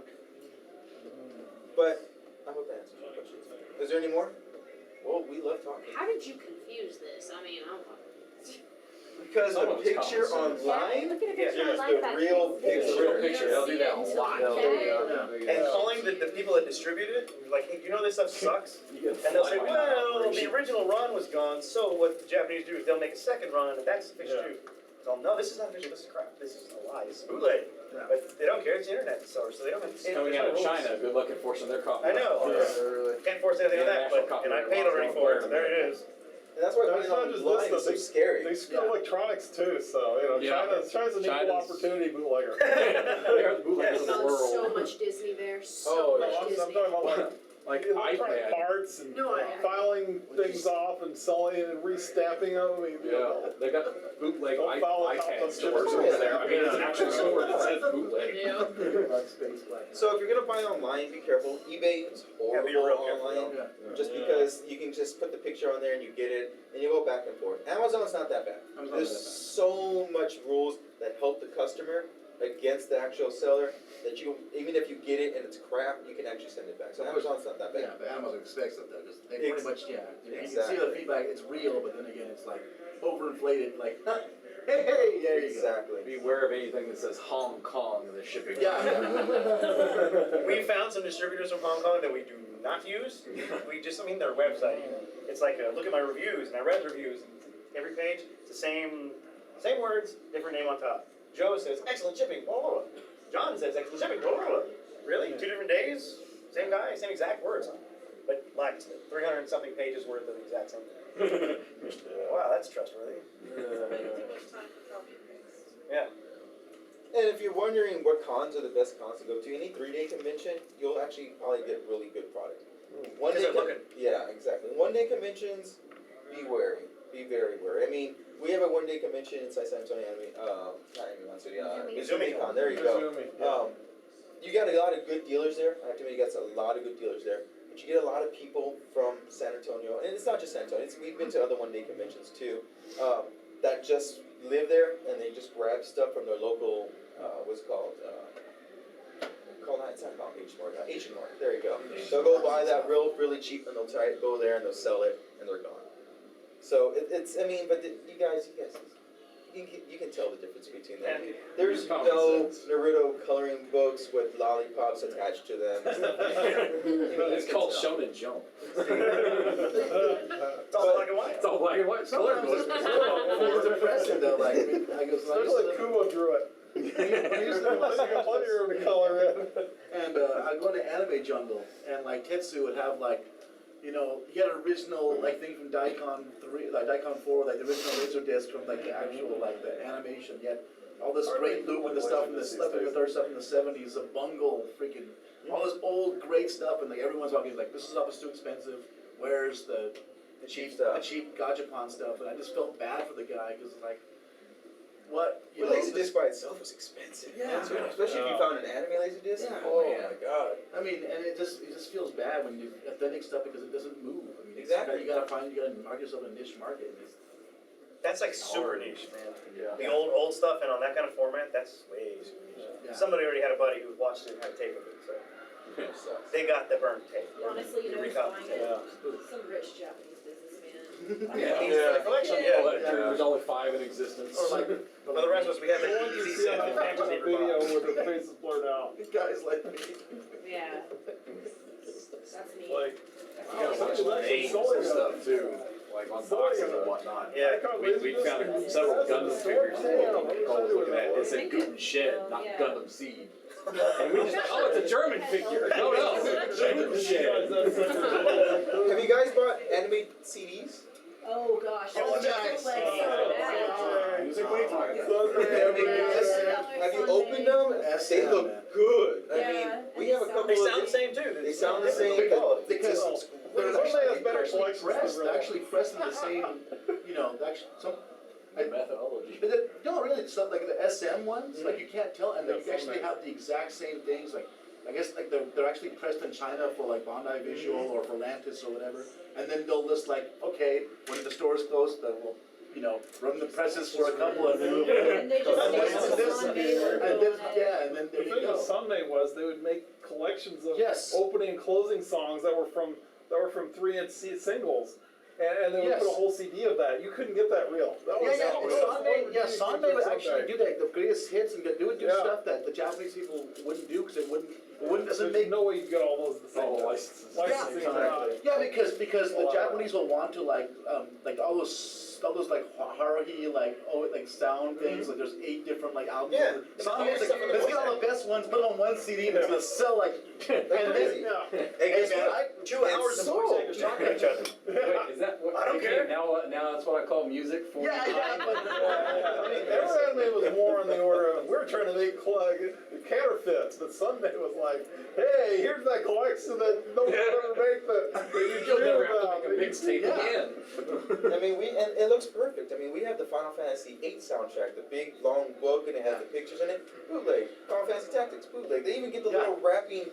But I hope that answers your questions. Is there any more? Well, we love talking. How did you confuse this? I mean, Because Some the of it's picture common sense. online look at a Yeah, picture is online the that real thing. It's a real picture. picture, they'll do that a You lot. don't see it until you Yeah. get it. And calling the people that distribute it, like, hey, you know this stuff sucks? You get And they'll say, fly by night well, the operation. original run was gone, so what the Japanese do is they'll make a second run, and that's official Yeah. too. So, no, this is not official, this is crap, this is a lie, this is bootleg. Yeah. But they don't care, it's the internet source, so they don't have It's coming out of China, good luck enforcing their copy. I know. Can't force anything on that, but, and I paid already for it, so there it is. And that's why That's putting not it just online this, is so they- scary. They screw electronics too, so, Yeah. China's an equal China's- opportunity bootlegger. They are the bootleggers of the Found so world. much Disney there, so Oh, much I'm Disney. talking about Like electronic iPad. parts and No, I- filing things off and selling and restamping them. I mean, Yeah, they got bootleg Don't follow the top iPad of stores chips. over there. I mean, it's an actual store that says bootleg. So if you're gonna buy online, be careful. eBay is Yeah, be horrible real careful. online. Yeah. Just because you can just put the picture on there and you get it, and you go back and forth. Amazon's not that bad. Amazon's There's not that so much rules that help the customer against the actual seller that you, even if you get it and it's crap, you can actually send it back. So Amazon's not that Yeah, bad. but Amazon expects it though, because they pretty Ex- much, yeah. You can see Exactly. the feedback, it's real, but then again, it's like overinflated, like, hey, there you go. Exactly. Beware of anything that says Hong Kong in the shipping. Yeah. We found some distributors from Hong Kong that we do not use. We just, their website. It's like, look at my reviews, and I read the reviews, and every page, it's the same words, different name on top. Joe says, excellent shipping, blah, blah, blah. John says, excellent shipping, blah, blah, blah. Really? 2 different days? Same guy, same exact words. But like 300 and something pages worth of the exact same thing. Wow, that's trustworthy. Yeah. And if you're wondering what cons are the best cons to go to, any 3-day convention, you'll actually probably get really good product. One Because day, they're looking. yeah, exactly. 1-day conventions, be wary, be very wary. I mean, we have a 1-day convention inside San Antonio, not Anime City, Izumi. IzumiCon. There you go. Izumi, yeah. You got a lot of good dealers there. I have to admit, you got a lot of good dealers there. But you get a lot of people from San Antonio, and it's not just San Antonio. We've been to other 1-day conventions too, that just live there and they just grab stuff from their local, what's it called? It's not called H-Mart, Asian Mart. There you go. They'll go buy that really cheap, and they'll go there and they'll sell it, and they're gone. So you guys, you can tell the difference between them. And There's common no sense. Naruto coloring books with lollipops attached to them. It's called Shonen Jump. It's all black and white. It's all black and white. Sometimes it's depressing though, like, I guess, I used to Especially live Kubo drew it. I used to live in Los You got plenty of room to color in. And I go to Anime Jungle, and like Tetsu would have like, you had an original like thing from Daikon 3, like Daikon 4, like the original laser disc from like the actual like the animation. Yet all this great loop and the stuff and the stuff and the third stuff in the 70s, a bungle, freaking all this old great stuff, and like everyone's talking like this stuff is too expensive. Where's the cheap stuff. The cheap gachapon stuff, and I just felt bad for the guy because like, what? You Well, know, Laserdisc by itself was expensive. Yeah. Especially if you found an anime Laserdisc. Yeah. Oh Yeah. my god. I mean, and it just feels bad when you authentic stuff because it doesn't move. I mean, Exactly. You gotta mark yourself in a niche market. And it's, That's like super niche, man. Yeah. The old stuff and on that kind of format, that's way super niche. yeah. Somebody already had a buddy who watched it and had a tape of it, so. sucks. They got the burnt tape. Honestly, you know, Re- who's buying it? Yeah. Some rich Japanese businessman. Yeah. Needs for the collection, yeah. There's only 5 in existence. Or like, For the rest of us, we have the I want to easy see set a of packages in video box. where the face is blurred out. guys like me. Yeah. That's me. Like, You got a bunch of That's names actually and stuff too, like on boxes and whatnot. Yeah. We found several Gundam figures that Nicole was looking at. It said Gundam Shed, not Yeah. Gundam Seed. And we just, oh, it's a German figure. No, Gundam Shed. Have you guys bought anime CDs? Oh gosh. Oh, those nice. bootlegs are bad. Have you opened them? They look good. I Yeah, mean, and we they have a sound- couple They of. sound the same too. They sound the same. Because they're Somebody has actually, better actually collections than pressed, real. actually pressed in the same, you know, actually, some, Methodology. but no, really, it's not like the SM ones, like you can't tell, and they Yeah, actually some have the exact same things, like, I guess like they're actually pressed in China for like Bandai Visual or for Lantis or whatever, and then they'll list like, okay, when the stores close, then we'll, you know, run the presses for a couple of them. And they just And stick this- the this- Sunday logo and this- on it. yeah, and then The there you thing go. with Sunday was they would make collections of Yes. opening and closing songs that were from 3-inch singles, and they would put a Yes. whole CD of that. You couldn't get that real. That was Sunday would actually do that, the greatest hits, and they would do Yeah. stuff that the Japanese people wouldn't do, because it doesn't There's make. no way you get all those at the same All time. licenses. Licensing is not- Yeah, because the Wow. Japanese will want to like all those like haruhi like sound things, like there's 8 different like albums. Yeah. Sunday is Stuff like, in the let's voice get all the best ones, put them on one CD, and it's gonna sell like. And then, Yeah. Hey, guess man, what? 2 hours of voice actors talking to each other. Wait, is that what? I don't okay, care. Now that's what I call music for. yeah, but I mean, every anime was more on the order of, we're trying to make counterfeits, but Sunday was like, hey, here's that collection that no one ever made that you You'll dream never have about. to make a mixtape Yeah. again. I mean, and it looks perfect. I mean, we have the Final Fantasy VIII soundtrack, the big long book, and it has the pictures in it. Bootleg. Final Fantasy Tactics, bootleg. They even get the little wrapping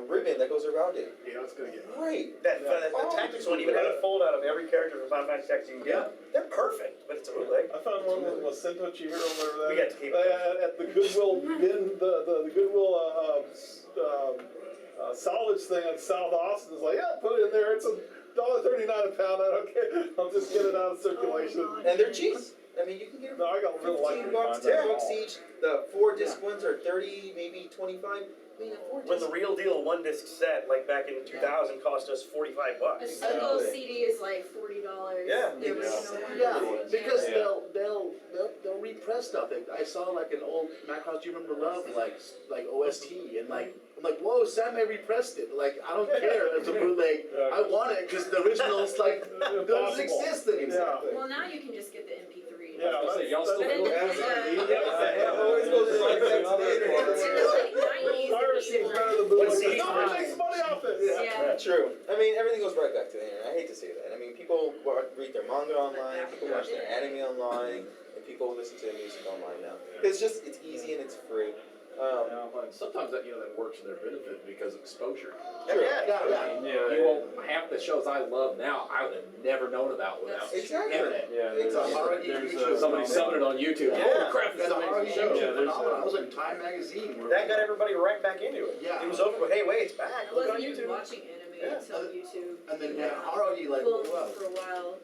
ribbon that goes around it. Yeah, it's gonna get. Great. The Tactics one even had a fold out of every character from Final Fantasy Tactics you can get. They're perfect, but it's a bootleg. I found one with Masinto Chihiro, whatever that We is. got to keep it. At the Goodwill bin, the Goodwill salvage thing in South Austin is like, yeah, put it in there. It's $1.39 a pound. I don't care. I'll just get it out of circulation. And they're cheap. I mean, you can get them No, I got real lucky. 15 bucks, 10 bucks each. The 4 disc ones are 30, maybe 25. I mean, a 4 When disc. the real deal 1-disc set, like back in 2000, cost us $45. A single CD is like $40. Yeah. The original one. yeah, because Yeah. they'll repress stuff. I saw like an old Macross Do You Remember Love like OST, and like I'm like, whoa, Sam repressed it. Like I don't care. It's a bootleg. I want it because the original's like doesn't Impossible. exist anymore. Yeah. Well, now you can just get the MP3. Yeah, I was gonna say, y'all still that's- do it? It always goes right back to the In the internet. like 90s, Piracy is better than When bootleg. CDs Nobody were- makes money off it. Yeah. True. I mean, everything goes right back to the internet. I hate to say that. I mean, people read their manga online, people watch their anime online, and people listen to their music online now. It's easy and it's free. And sometimes that that works to their benefit because of exposure. True. Yeah. You won't half the shows I love now I would have never known about without Exactly. internet. It's a haruhi. Somebody subbed it on YouTube. Yeah. Holy crap, It's that's a an haruhi amazing show. YouTube phenomenon. I was in Time magazine. where- That got everybody right back into it. Yeah. It was over, but hey, wait, it's back. I Look on wasn't even YouTube. watching anime Yeah. until YouTube. And then haruhi like Well, wow. for a while.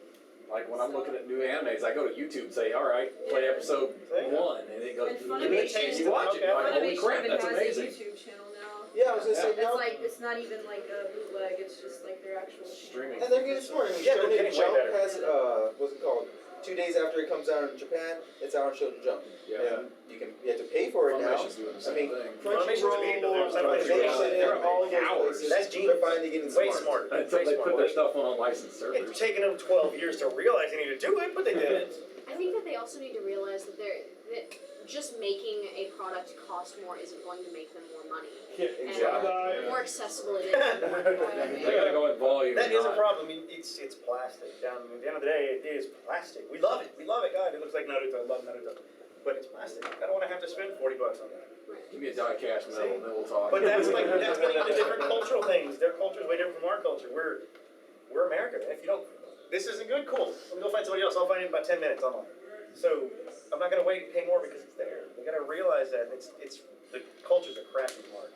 Like when I'm looking at new animes, I go to YouTube and say, all right, play episode 1, and it goes, And and Funimation- you watch it. You're like, holy Funimation crap, even that's has amazing. a YouTube channel now. Yeah, I was gonna say It's now. like, it's not even like a bootleg, it's just like their actual channel. Streaming. And they're getting smart. I mean, Yeah, they're Shonen getting way Jump better. has what's it called? 2 days after it comes out in Japan, it's out on Shonen Jump. Yeah. And you have to pay for it now. Funimation's doing the I same mean, thing. Funimation's being Crunchyroll, delivered. Funimation, all of those Hours. places. That's They're genius. finally getting Way smart. smarter. Until Way they put smarter. their stuff on unlicensed servers. It's taken them 12 years to realize they need to do it, but they did it. I think that they also need to realize that just making a product cost more isn't going to make them more money. Yeah, And exactly. the more accessible it is, the more people are They gotta go in volume. That is a not- problem. I mean, it's plastic. At the end of the day, it is plastic. We love it. We love it. God, it looks like Naruto. I love Naruto. But it's plastic. I don't want to have to spend $40 on that. Give me a die-cast metal and then we'll talk. But that's getting into different cultural things. Their culture is way different from our culture. We're America, man. If you don't, this isn't good, cool. Let me go find somebody else. I'll find it in about 10 minutes online. So I'm not gonna wait and pay more because it's there. We gotta realize that it's the culture's a crashing apart.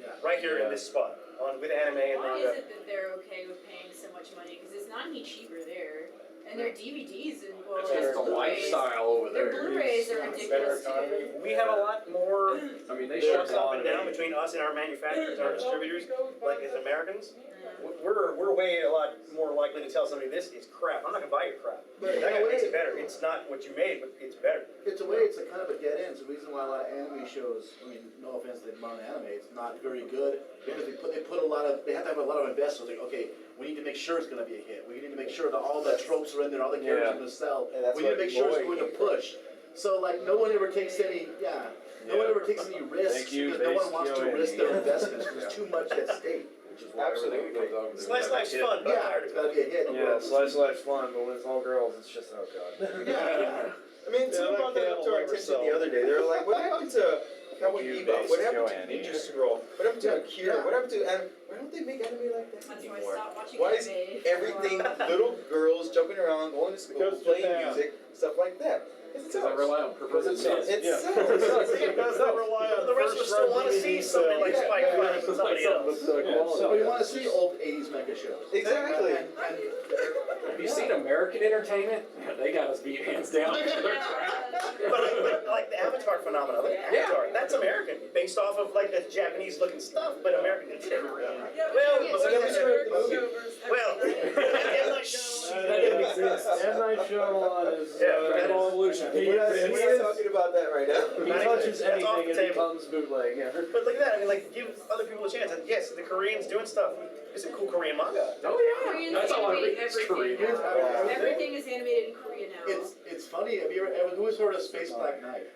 Yeah. right here in this spot, with anime and Why is manga. it that they're okay with paying so much money? Because it's not any cheaper there. And their DVDs and well, It's their the Blu-rays. lifestyle over Their there. Blu-rays are Better ridiculous economy. too. We have a lot more I mean, they shifts shut up and down down. between us and our manufacturers, our distributors, like as Americans. Yeah. We're way a lot more likely to tell somebody this is crap. I'm not gonna buy your crap. But in That a guy makes way- it better. It's not what you made, but it's better. It's a way, it's a kind of a dead end. It's the reason why a lot of anime shows, I mean, no offense to modern anime, it's not very good because they put a lot of, they have to have a lot of investors. Like, okay, we need to make sure it's going to be a hit. We need to make sure that all the tropes are in there, all the characters are going to sell. And that's We need to what make sure it's Boy going to came from. push. So like, no one ever takes any, no one ever takes any risks Thank you, because no one Base wants to Kyoani. risk their investments because there's too much at stake. Which is why everything Absolutely. comes out. Slice life's fun, but Yeah, it's got to be a hit. Yeah, slice of life's fun, but when it's all girls, it's just oh god. Yeah. I mean, Yeah, someone that brought that up to candle our never attention sell. the other day. They were like, what happened to Cowboy You Bebop? What base happened to Kyoani. Ninja Scroll? What happened to Akira? Yeah. What happened to anime? Why don't they make anime like that That's why I anymore? stopped watching Why is anime. everything little girls jumping around, going to school, Because playing Japan. music, stuff like that? It's Because I rely on perverted men. It Yeah. sells. Because they rely on The rest of us still want to see something like Yeah. Spike Lee with somebody else. So you want to see old 80s mecha shows. Exactly. And Have you seen American entertainment? They got us beat hands down. But like the Avatar phenomenon, look at Avatar. That's American, based off of like the Japanese looking stuff, but American. Well, Yeah, but so look there's at the that. movie. Well, M. Night That didn't exist. M. Night Shyamalan is Yeah, an evolution. He We're is- not talking about that right now. He Not touches even- that's off anything the and table. becomes bootleg. Yeah. But look at that. I mean, like, give other people a chance. And yes, the Koreans doing stuff. There's some cool Korean manga. Oh yeah, Koreans that's all I animate read is everything Korean. now. Yeah. Everything is animated in Korea now. it's funny. Have you ever who has heard of Space Black Knight?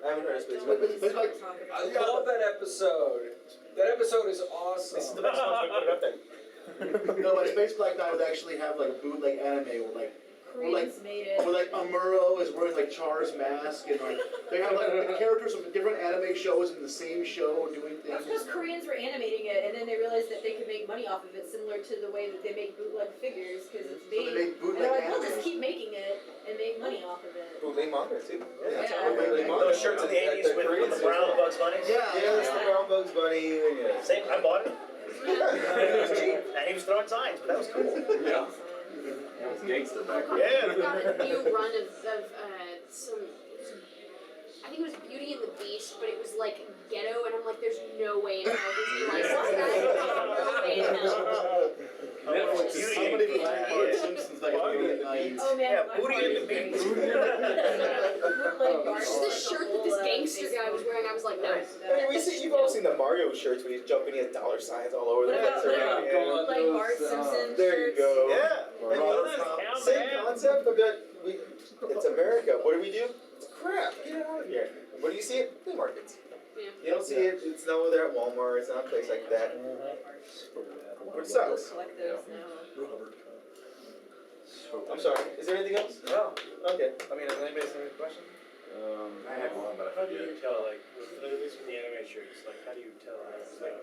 I haven't heard of Space Don't Black just Black. start talking I about it. love that episode. That episode is awesome. This is the best one. We put it up there. No, like Space Black Knight would actually have like a bootleg anime where Koreans made it. like Amuro is wearing like Char's mask and like they have like the characters from different anime shows in the same show doing That's things. because Koreans were animating it, and then they realized that they could make money off of it, similar to the way that they make bootleg figures, because it's So they made. make And bootleg they're like, we'll anime. just keep making it and make money off of it. Bootleg manga too. Yeah. Bootleg manga. Those shirts in the 80s with the brown Bugs Bunny. Yeah, Yeah, that's the brown Bugs Bunny. Yeah. Same, I bought it. It was cheap. And he was throwing signs, but that was cool. Yeah, it was gangster back then. Yeah. We got a new run of some, I think it was Beauty and the Beast, but it was like ghetto, and I'm like, there's no way in hell Disney licensed that. No way in hell. Netflix is Beauty Somebody and the like Beast. Bart Simpson's like Bart in the and the 90s. Oh man, Yeah, Black Booty Bart and the is great. Beast. Bootleg Bart Just the shirt that this gangster guy was wearing, I was like, no. I mean, you've all seen the Mario shirts where he's jumping, he has dollar signs all over What the about, place. what about Yeah. bootleg Bart Simpson There you shirts? go. Yeah. And same concept, but it's America. What do? It's crap. Get out of here. What do you see it? Flea markets. Yeah. You don't see it. It's not over there at Walmart. It's not a place like that. Which sucks. Collect those now. I'm sorry. Is there anything else? No. Okay. I mean, has anybody seen any question? I had one, but I How do forget. you tell, like, at least with the anime shirts, like, how do you tell? It's like,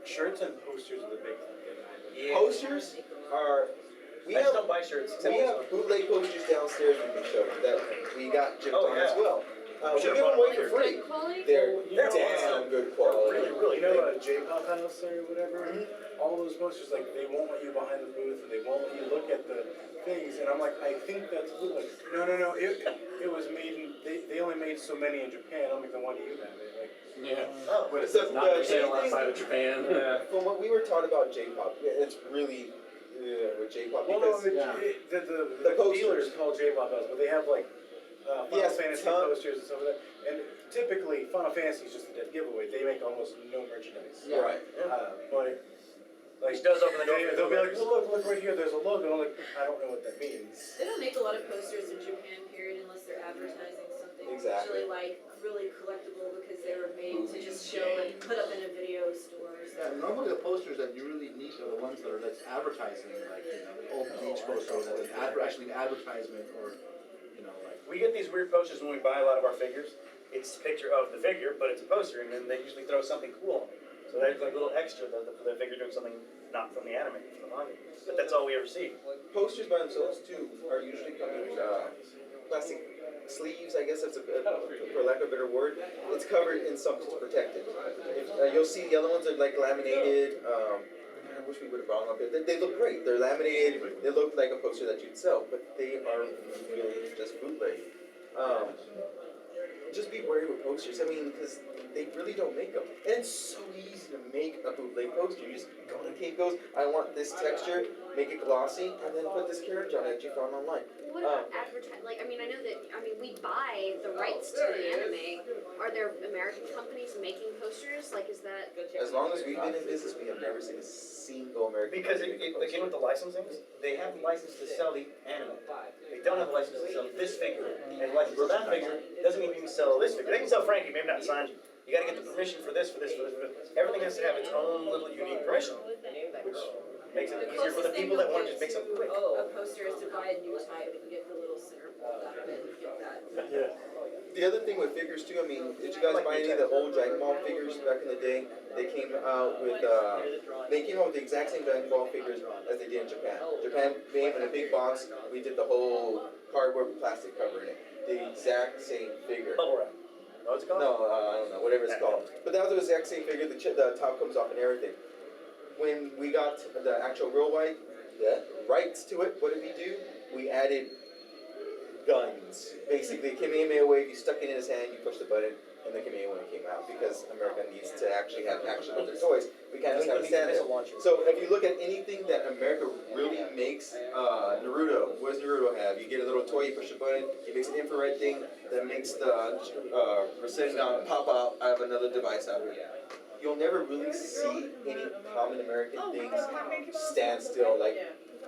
shirts and posters are the big thing. Posters are. We I just have don't buy shirts. we have bootleg posters downstairs we can show you that we got gypped Oh, on yeah. as well. We We should've give them bought away Like for free. good quality? They're You know, damn good quality. Really, really You know, good. J-Pop House or whatever, all those posters, like, they won't let you behind the booth and they won't let you look at the things, and I'm like, I think that's bootleg. No, it was made in, they only made so many in Japan, I'm like, then why do you have it? Like, Yeah. Oh. But it's So, not for sale anything- outside of Japan. From what we were taught about J-pop, it's really with J-pop well, no, because the posters. dealers call J-Pop House, but they have like Final Yes, Fantasy ton- posters and stuff like that. And typically, Final Fantasy is just a dead giveaway. They make almost no merchandise. right. But like, Which does open the door for they'll be like, bootlegs. well, look right here. There's a logo. I'm like, I don't know what that means. They don't make a lot of posters in Japan, period, unless they're advertising something. Exactly. Usually like really collectible because they were made to just show and put up in a video store or Yeah, something. normally the posters that you really need are the ones that's advertising, like the old beach poster that's actually an advertisement or like. We get these weird posters when we buy a lot of our figures. It's a picture of the figure, but it's a poster, and then they usually throw something cool on it. So there's like a little extra for the figure doing something not from the anime, from the manga. But that's all we ever see. Posters by themselves too are usually coming with plastic sleeves, I guess that's for lack of a better word. It's covered in something to protect it. You'll see the other ones are like laminated. I wish we would have brought them up here. They look great. They're laminated. They look like a poster that you'd sell, but they are really just bootleg. Just be wary with posters. I mean, because they really don't make them. And it's so easy to make a bootleg poster. You just go to Kinko's, I want this texture, make it glossy, and then put this character on it that you found online. What about advertising? Like, I mean, I know that, we buy the rights to the anime. Are there American companies making posters? Like, is that? As long as we've been in business, we have never seen a single American Because company make a again, with the licensing, they have the license to sell the anime. They don't have a license to sell this figure. And the license for that figure doesn't mean you can sell this figure. They can sell Frankie, maybe not Sanji. You gotta get the permission for this, for this, for this, for this. Everything has to have its own little unique permission, which makes it easier for the people that want to just make something quick. A poster is to buy a new type and get the little center pulled out and get that. Yeah. The other thing with figures too, I mean, did you guys buy any of the old Dragon Ball figures back in the day? They came out with the exact same Dragon Ball figures as they did in Japan. Japan made them in a big box. We did the whole cardboard with plastic cover in it. The exact same figure. Bubble wrap. Know what it's called? No, I don't know, whatever it's called. But that was the exact same figure. The top comes off and everything. When we got the actual real rights to it, what did we do? We added guns. Basically, Kamehameha wave, you stuck it in his hand, you push the button, and the Kamehameha came out because America needs to actually have action with their toys. We can't just have a stand there. So if you look at anything that America really makes, Naruto, what does Naruto have? You get a little toy, you push a button, it makes an infrared thing that makes the Rasengan pop out. I have another device out here. You'll never really see any common American things stand still. Like,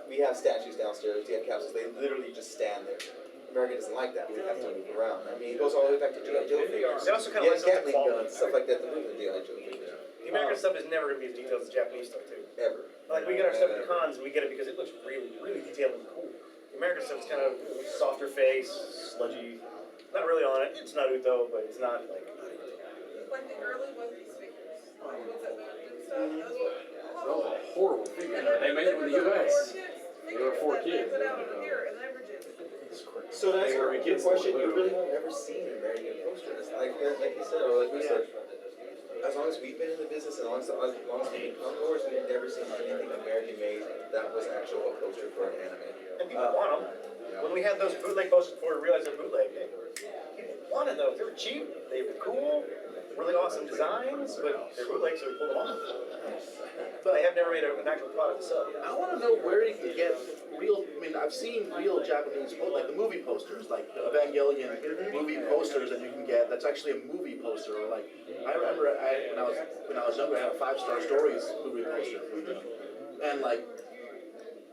we have statues downstairs, we have capsules, they literally just stand there. America doesn't like that. We have to move around. I mean, it goes all the way back to G.I. Joe figures. They also kind of like something Gatling guns, stuff like that. The movie G.I. Joe figures. The American stuff is never going to be as detailed as the Japanese stuff, too. Ever. Like, we get our stuff at the cons, and we get it because it looks really, really detailed and cool. The American stuff is kind of softer face, sludgy. Not really on it. It's Naruto, but it's not like. Like the early One Piece figures. Like, was that That was a horrible figure. They made it in the U.S. They were 4 kids. So that's a good question. You really won't ever see an American poster. It's like you said, or like we said, as long as we've been in the business, and as long as we've become doors, we've never seen anything American made that was actual a poster for an anime. And people want them. When we had those bootleg posters before we realized they're bootleg, people wanted those. They were cheap, they were cool, really awesome designs, but they're bootleg, so we pulled them off. But they have never made an actual product to sell. I want to know where you can get real. I mean, I've seen real Japanese, like the movie posters, like the Evangelion movie posters that you can get. That's actually a movie poster. Or like, I remember when I was younger, I had a 5-Star Stories movie poster, and like,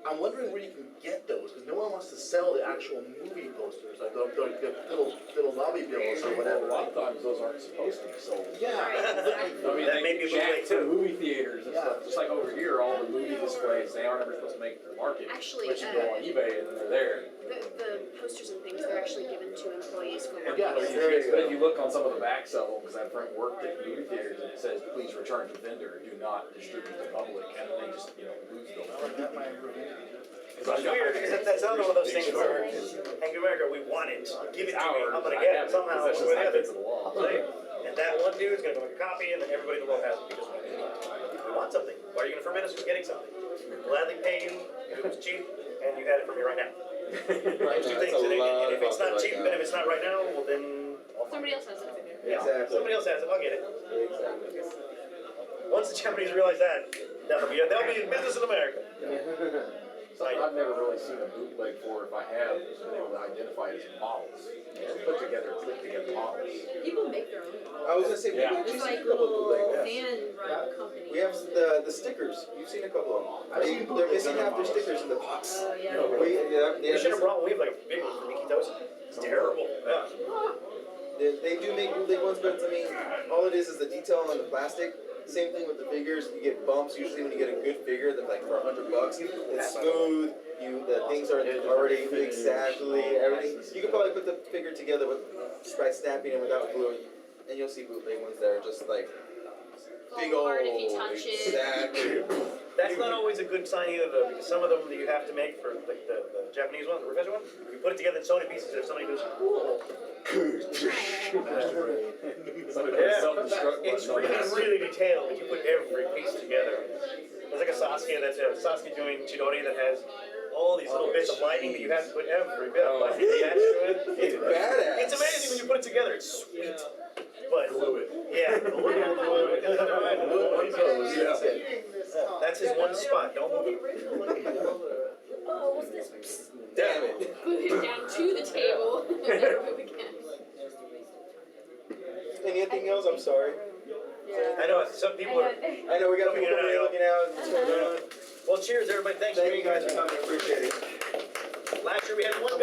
I'm wondering where you can get those because no one wants to sell the actual movie posters, like the little lobby bills or whatever. A lot of times those aren't supposed to be sold. Yeah. I mean, That may they be jack bootleg, too. to movie theaters and stuff. Just like over here, all the movie displays, they aren't ever supposed to make it to the market. Actually, But you go on eBay and then they're there. The posters and things, they're actually given to employees for work. Yeah. But if you look on some of the backs of them, because that friend worked at movie theaters, and it says, please return to vendor, do not distribute to the public, and they just, lose them. It's weird because that's another one of those things where, in America, we want it. Give it to me. I'm gonna get it somehow. That's just One way or the happens other. in the law. Right? And that one dude's gonna go make a copy, and then everybody in the world has it because we want something. Why are you gonna forbid us from getting something? We'll gladly pay you if it was cheap, and you had it from me right now. Those two things. And if it's not cheap, and if it's not right now, well then. Somebody else has it. Yeah, Exactly. somebody else has it. I'll get it. Exactly. Once the Japanese realize that, they'll be in business in America. Something I've never really seen a bootleg for, if I have, been able to identify it as models. Put together models. People make their own. I was gonna say, we Yeah. actually It's seen like a couple of little bootleg. fan-run companies. We have the stickers. You've seen a couple of them. I've seen They're missing bootleg half their models. stickers in the box. Oh, yeah. We should have brought. We have like a big one for Mickey Toast. It's terrible. Yeah. They do make bootleg ones, but I mean, all it is the detail on the plastic. Same thing with the figures. You get bumps usually when you get a good figure. That's like for $100. It's smooth. The things are already exactly everything. You can probably put the figure together with just by snapping it without gluing, and you'll see bootleg ones that are just like big Fall old. apart if you touch it. Exactly. That's not always a good sign either, though, because some of them that you have to make for like the Japanese one, the professional one, you put it together in so many pieces. If somebody goes, cool. Somebody put a Yeah, self-destruct it's button on really, it. really detailed, but you put every piece together. There's like a Sasuke doing Chidori that has all these little bits of lighting that you have to put every bit of lighting attached to it. It's badass. It's amazing when you put it together. It's sweet. But Glue it. yeah, that's his one spot. Don't move it. Oh, what's this? Damn it. Glue him down to the table. Never move again. Anything else? I'm sorry. I know some people are. I know we got people looking out. What's going on? Well, cheers, everybody. Thanks Thank for you guys for coming. Appreciate it. Last year we had one